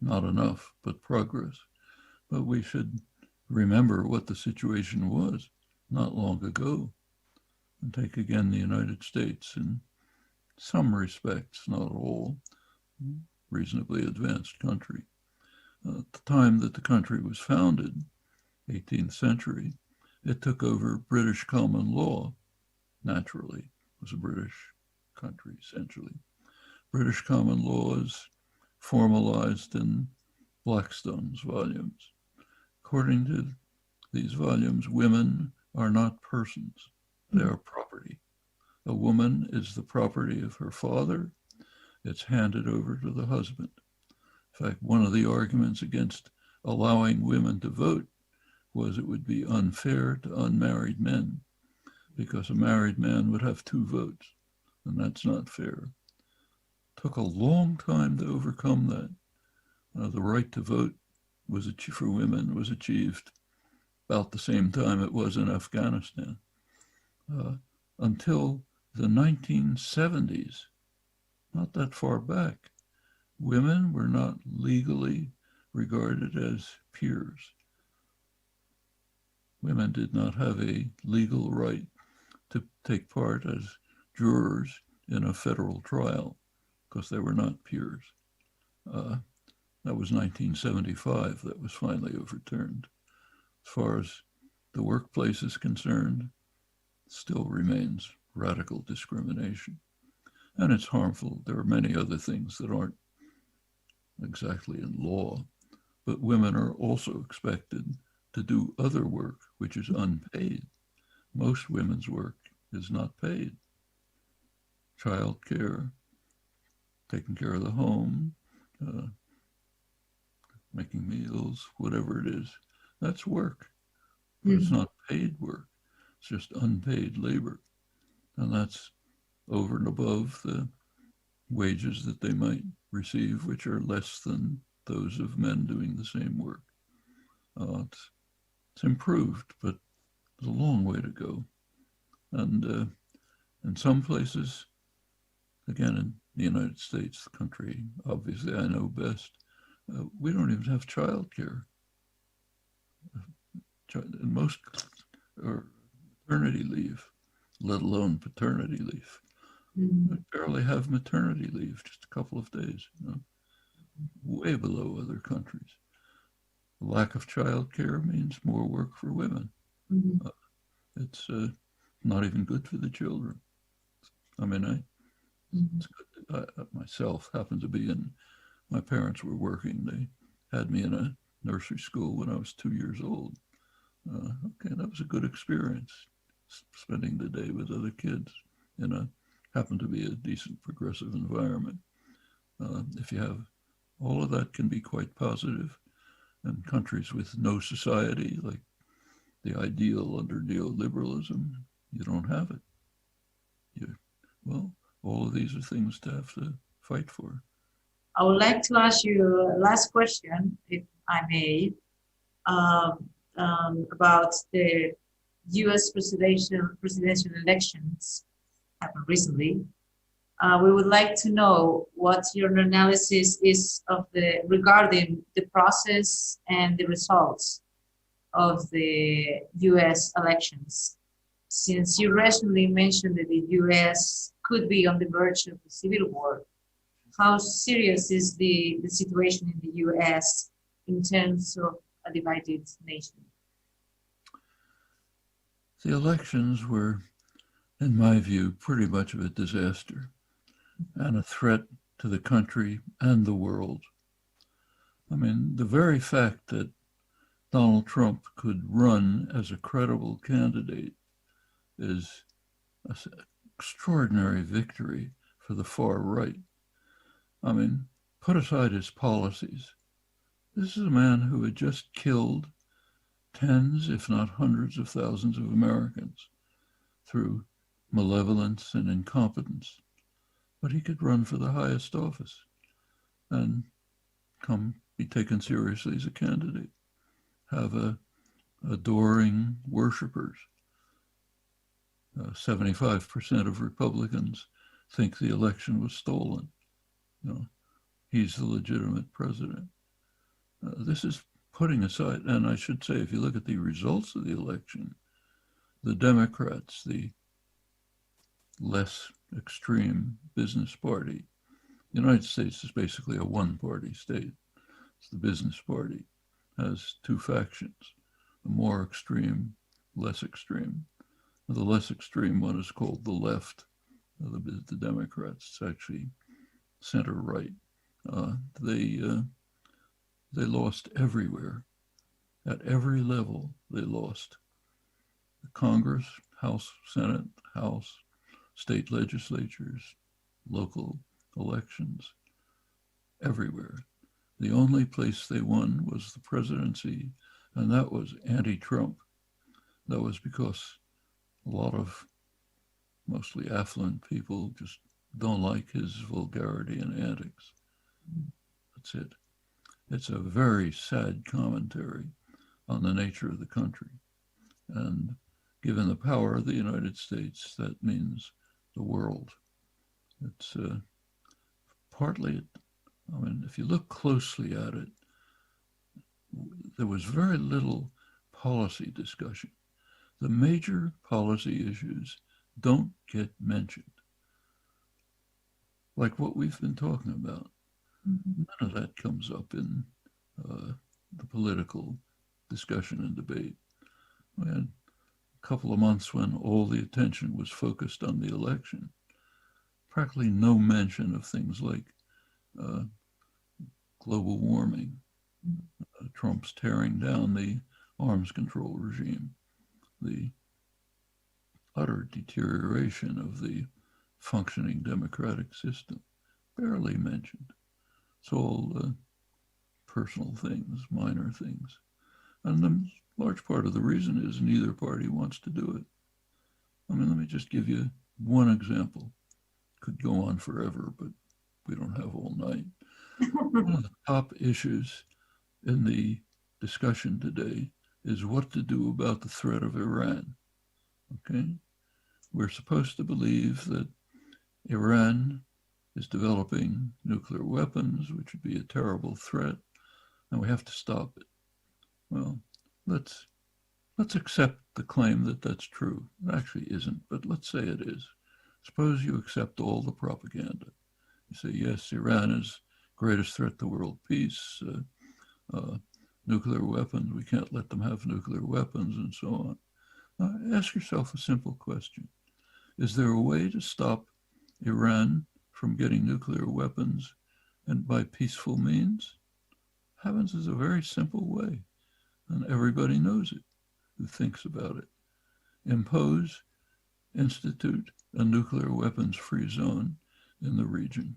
not enough, but progress. But we should remember what the situation was not long ago. And take again the United States in some respects, not all, reasonably advanced country. At the time that the country was founded, 18th century, it took over British common law. Naturally, it was a British country, essentially. British common law is formalized in Blackstone's volumes. According to these volumes, women are not persons, they are property. A woman is the property of her father. It's handed over to the husband. In fact, one of the arguments against allowing women to vote was it would be unfair to unmarried men because a married man would have 2 votes, and that's not fair. It took a long time to overcome that. The right to vote for women was achieved about the same time it was in Afghanistan. Until the 1970s, not that far back, women were not legally regarded as peers. Women did not have a legal right to take part as jurors in a federal trial because they were not peers. That was 1975. That was finally overturned. As far as the workplace is concerned, still remains radical discrimination. And it's harmful. There are many other things that aren't exactly in law, but women are also expected to do other work which is unpaid. Most women's work is not paid. Child care, taking care of the home, making meals, whatever it is, that's work. But it's not paid work. It's just unpaid labor. And that's over and above the wages that they might receive, which are less than those of men doing the same work. It's improved, but there's a long way to go. And in some places, again, in the United States, the country, obviously I know best, we don't even have childcare. In most, or maternity leave, let alone paternity leave. We barely have maternity leave, just a couple of days, way below other countries. The lack of childcare means more work for women. It's not even good for the children. I mean, it's good. I myself happened to be my parents were working. They had me in a nursery school when I was 2 years old. Okay, that was a good experience, spending the day with other kids in happened to be a decent progressive environment. If you have all of that can be quite positive, and countries with no society, like the ideal under neoliberalism, you don't have it. Well, all of these are things to have to fight for. I would like to ask you a last question, if I may, about the U.S. presidential elections happened recently. We would like to know what your analysis is regarding the process and the results of the U.S. elections. Since you recently mentioned that the U.S. could be on the verge of a civil war, how serious is the situation in the U.S. in terms of a divided nation? The elections were, in my view, pretty much of a disaster and a threat to the country and the world. I mean, the very fact that Donald Trump could run as a credible candidate is an extraordinary victory for the far right. I mean, put aside his policies. This is a man who had just killed tens, if not hundreds of thousands of Americans through malevolence and incompetence. But he could run for the highest office and be taken seriously as a candidate, have adoring worshipers. 75% of Republicans think the election was stolen. He's the legitimate president. This is putting aside, and I should say, if you look at the results of the election, the Democrats, the less extreme business party. The United States is basically a one-party state. It's the business party. It has two factions, the more extreme, less extreme. The less extreme one is called the left, the Democrats. It's actually center-right. They lost everywhere. At every level, they lost. The Congress, House, Senate, House, state legislatures, local elections, everywhere. The only place they won was the presidency, and that was anti-Trump. That was because a lot of mostly affluent people just don't like his vulgarity and antics. That's it. It's a very sad commentary on the nature of the country. And given the power of the United States, that means the world. It's partly, I mean, if you look closely at it, there was very little policy discussion. The major policy issues don't get mentioned. Like what we've been talking about. None of that comes up in the political discussion and debate. We had a couple of months when all the attention was focused on the election. Practically no mention of things like global warming, Trump's tearing down the arms control regime, the utter deterioration of the functioning democratic system, barely mentioned. It's all personal things, minor things. And a large part of the reason is neither party wants to do it. I mean, let me just give you one example. Could go on forever, but we don't have all night. One of the top issues in the discussion today is what to do about the threat of Iran. Okay? We're supposed to believe that Iran is developing nuclear weapons, which would be a terrible threat, and we have to stop it. Well, let's accept the claim that that's true. It actually isn't, but let's say it is. Suppose you accept all the propaganda. You say, yes, Iran is greatest threat to world peace, nuclear weapons, we can't let them have nuclear weapons, and so on. Now, ask yourself a simple question. Is there a way to stop Iran from getting nuclear weapons and by peaceful means? Happens is a very simple way, and everybody knows it who thinks about it. Institute a nuclear weapons-free zone in the region,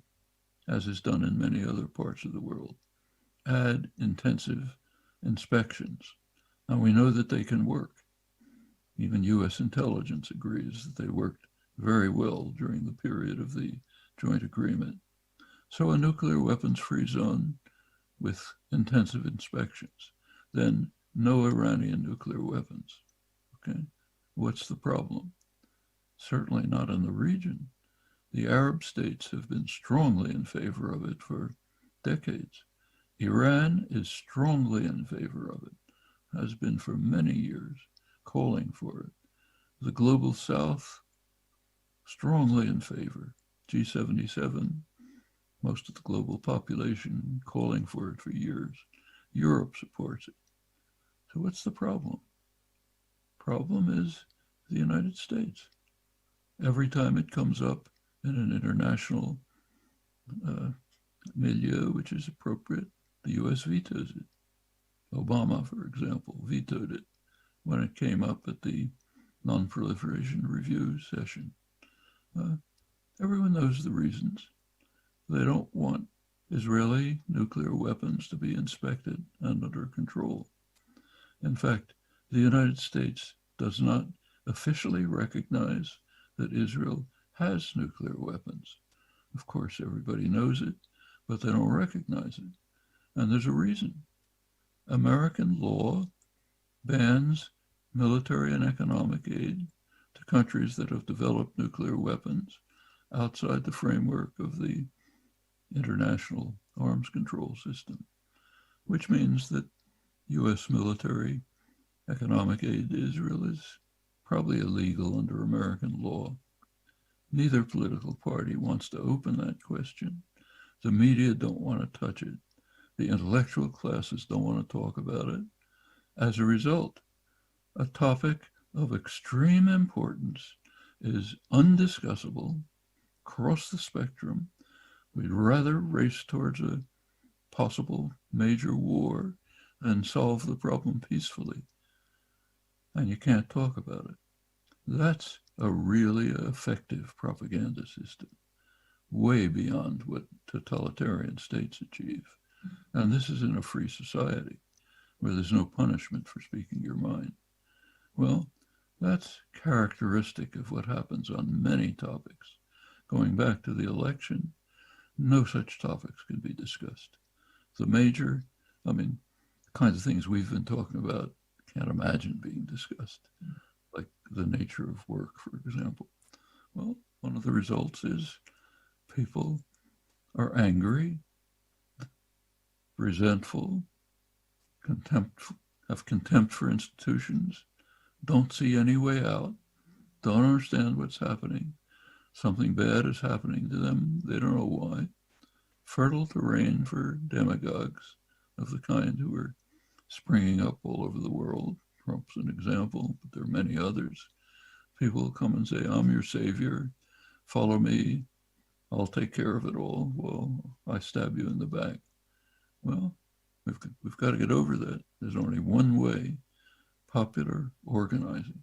as is done in many other parts of the world. Add intensive inspections. Now we know that they can work. Even U.S. intelligence agrees that they worked very well during the period of the joint agreement. So a nuclear weapons-free zone with intensive inspections. Then no Iranian nuclear weapons. Okay, what's the problem? Certainly not in the region. The Arab states have been strongly in favor of it for decades. Iran is strongly in favor of it, has been for many years, calling for it. The global South, strongly in favor. G77, most of the global population calling for it for years. Europe supports it. So what's the problem? Problem is the United States. Every time it comes up in an international milieu, which is appropriate, the U.S. vetoes it. Obama, for example, vetoed it when it came up at the Non-Proliferation Review session. Everyone knows the reasons. They don't want Israeli nuclear weapons to be inspected and under control. In fact, the United States does not officially recognize that Israel has nuclear weapons. Of course, everybody knows it, but they don't recognize it. And there's a reason. American law bans military and economic aid to countries that have developed nuclear weapons outside the framework of the international arms control system, which means that U.S. military economic aid to Israel is probably illegal under American law. Neither political party wants to open that question. The media don't want to touch it. The intellectual classes don't want to talk about it. As a result, a topic of extreme importance is undiscussable across the spectrum. We'd rather race towards a possible major war than solve the problem peacefully. And you can't talk about it. That's a really effective propaganda system, way beyond what totalitarian states achieve. And this is in a free society where there's no punishment for speaking your mind. Well, that's characteristic of what happens on many topics. Going back to the election, no such topics can be discussed. The major, kinds of things we've been talking about, can't imagine being discussed, like the nature of work, for example. Well, one of the results is people are angry, resentful, have contempt for institutions, don't see any way out, don't understand what's happening. Something bad is happening to them. They don't know why. Fertile terrain for demagogues of the kind who are springing up all over the world. Trump's an example, but there are many others. People will come and say, I'm your savior, follow me, I'll take care of it all. Well, I stab you in the back. Well, we've got to get over that. There's only one way: popular organizing,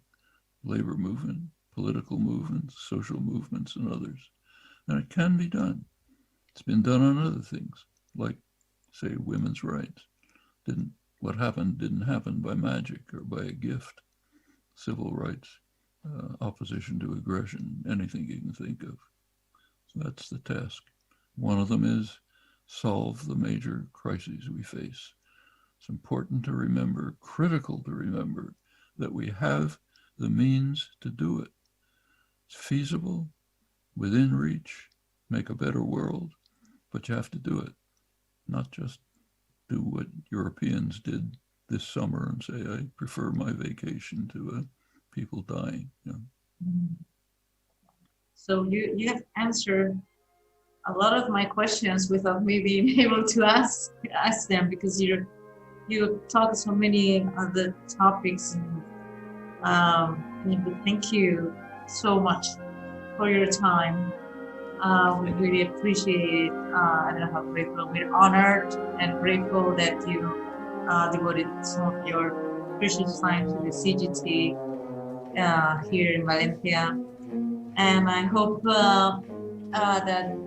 labor movement, political movements, social movements, and others. And it can be done. It's been done on other things, like, say, women's rights. What happened didn't happen by magic or by a gift. Civil rights, opposition to aggression, anything you can think of. So that's the task. One of them is solve the major crises we face. It's important to remember, critical to remember, that we have the means to do it. It's feasible, within reach, make a better world, but you have to do it. Not just do what Europeans did this summer and say, I prefer my vacation to people dying. So you have answered a lot of my questions without me being able to ask them, because you talk so many other topics. And thank you so much for your time. We really appreciate it. I don't know how grateful. We're honored and grateful that you devoted some of your precious time to the CGT here in Valencia. And I hope that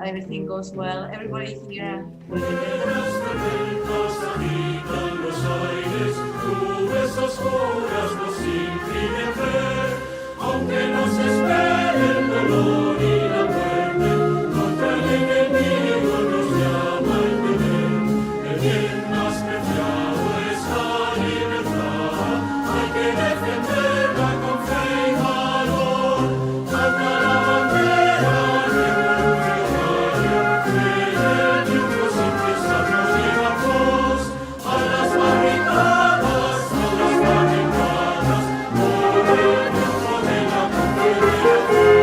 everything goes well. Everybody here. Aunque nos espere el dolor y la muerte, contra el enemigo nos llama el deber. El bien más preciado es la libertad. Hay que defenderla con fe y valor. Alta la bandera revolucionaria, que el triunfo sin cesar nos lleva a todos a las barricadas, a las barricadas, por el triunfo de la confederación.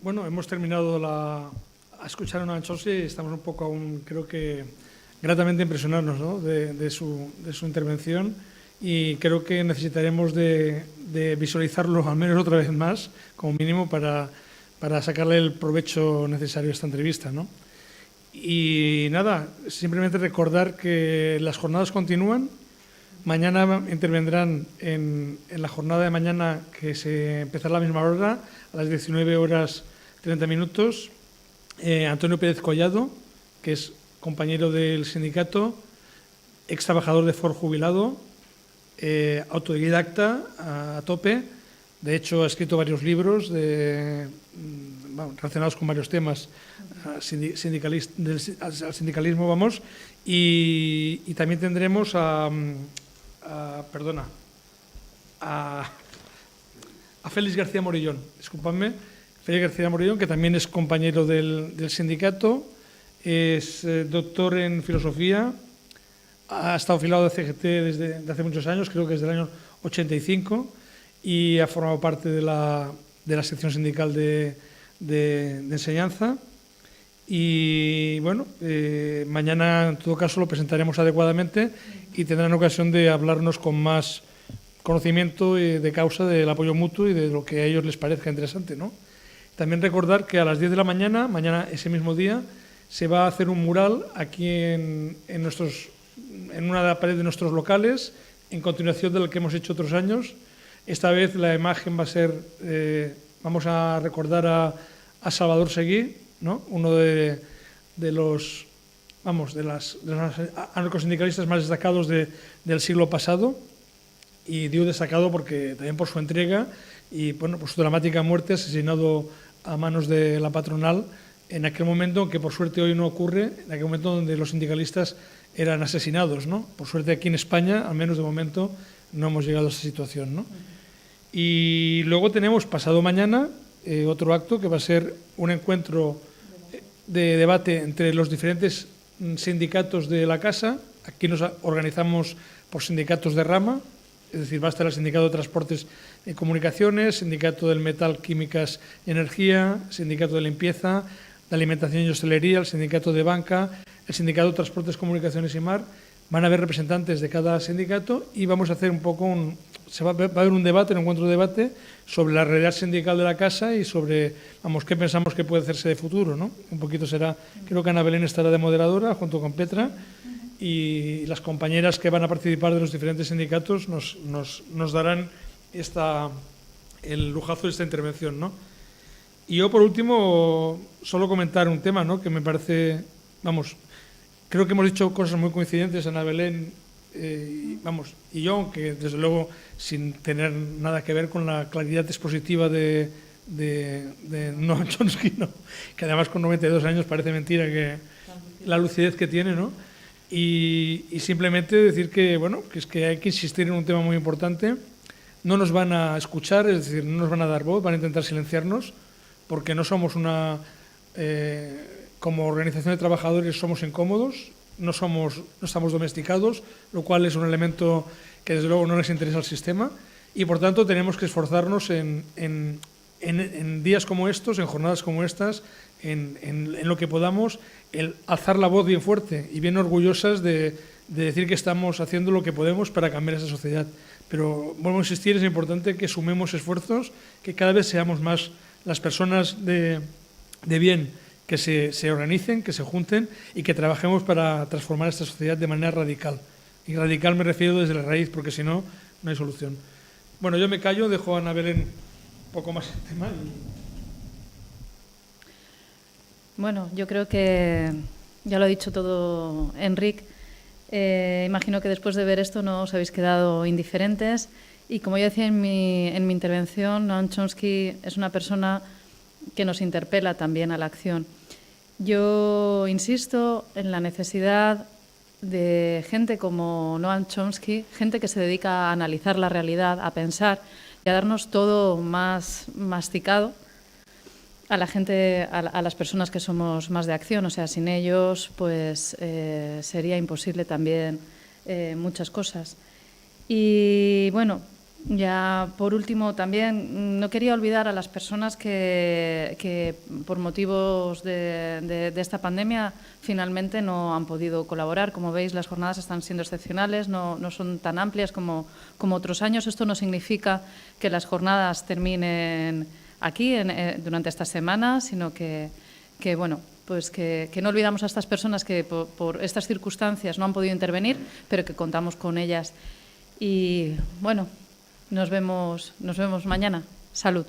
Bueno, hemos terminado a escuchar a Noam Chomsky y estamos un poco aún, creo que, gratamente impresionarnos, ¿no?, de su intervención, y creo que necesitaremos de visualizarlo al menos otra vez más, como mínimo, para sacarle el provecho necesario a esta entrevista, ¿no? Y nada, simplemente recordar que las jornadas continúan. Mañana intervendrán en la jornada de mañana, que se empezará a la misma hora, a las 19 horas 30 minutos, Antonio Pérez Collado, que es compañero del sindicato, ex trabajador de Ford jubilado, autodidacta a tope. De hecho, ha escrito varios libros relacionados con varios temas al sindicalismo, vamos. Y también tendremos a Félix García Morillón, disculpadme, Félix García Morillón, que también es compañero del sindicato, es doctor en filosofía, ha estado afiliado de CGT desde hace muchos años, creo que desde el año 85, y ha formado parte de la sección sindical de enseñanza. Y bueno, mañana en todo caso lo presentaremos adecuadamente y tendrán ocasión de hablarnos con más conocimiento de causa del apoyo mutuo y de lo que a ellos les parezca interesante, ¿no? También recordar que a las 10 de la mañana, ese mismo día, se va a hacer un mural aquí en una de las paredes de nuestros locales, en continuación del que hemos hecho otros años. Esta vez la imagen va a ser, vamos a recordar a Salvador Seguí, ¿no? Uno de los anarcosindicalistas más destacados del siglo pasado, y digo destacado porque también por su entrega y bueno, por su dramática muerte, asesinado a manos de la patronal en aquel momento, que por suerte hoy no ocurre, en aquel momento donde los sindicalistas eran asesinados, ¿no? Por suerte aquí en España, al menos de momento, no hemos llegado a esa situación, ¿no? Y luego tenemos pasado mañana otro acto que va a ser un encuentro de debate entre los diferentes sindicatos de la casa. Aquí nos organizamos por sindicatos de rama, es decir, va a estar el sindicato de transportes y comunicaciones, sindicato del metal, químicas y energía, sindicato de limpieza, de alimentación y hostelería, el sindicato de banca, el sindicato de transportes, comunicaciones y mar. Van a haber representantes de cada sindicato y vamos a hacer un poco va a haber un debate, un encuentro de debate sobre la realidad sindical de la casa y sobre, qué pensamos que puede hacerse de futuro, ¿no? Un poquito será, creo que Ana Belén estará de moderadora junto con Petra, y las compañeras que van a participar de los diferentes sindicatos nos darán el lujazo de esta intervención, ¿no? Y yo, por último, solo comentar un tema, ¿no? Que me parece, creo que hemos dicho cosas muy coincidentes, Ana Belén y yo, aunque desde luego sin tener nada que ver con la claridad expositiva de Noam Chomsky, ¿no? Que además con 92 años parece mentira que la lucidez que tiene, ¿no? Y simplemente decir que, que es que hay que insistir en un tema muy importante. No nos van a escuchar, es decir, no nos van a dar voz, van a intentar silenciarnos, porque no somos como organización de trabajadores somos incómodos, no estamos domesticados, lo cual es un elemento que desde luego no les interesa al sistema, y por tanto tenemos que esforzarnos en días como estos, en jornadas como estas, en lo que podamos, el alzar la voz bien fuerte y bien orgullosas de decir que estamos haciendo lo que podemos para cambiar esa sociedad. Pero vuelvo a insistir, es importante que sumemos esfuerzos, que cada vez seamos más las personas de bien, que se organicen, que se junten y que trabajemos para transformar esta sociedad de manera radical. Y radical me refiero desde la raíz, porque si no, no hay solución. Bueno, yo me callo, dejo a Ana Belén un poco más el tema. Bueno, yo creo que ya lo ha dicho todo Enric. Imagino que después de ver esto no os habéis quedado indiferentes. Y como yo decía en mi intervención, Noam Chomsky es una persona que nos interpela también a la acción. Yo insisto en la necesidad de gente como Noam Chomsky, gente que se dedica a analizar la realidad, a pensar y a darnos todo más masticado a la gente, a las personas que somos más de acción. O sea, sin ellos pues sería imposible también muchas cosas. Y bueno, ya por último también no quería olvidar a las personas que por motivos de esta pandemia finalmente no han podido colaborar. Como veis, las jornadas están siendo excepcionales, no son tan amplias como otros años. Esto no significa que las jornadas terminen aquí durante esta semana, sino que bueno, pues que no olvidamos a estas personas que por estas circunstancias no han podido intervenir, pero que contamos con ellas. Y bueno, nos vemos mañana. Salud.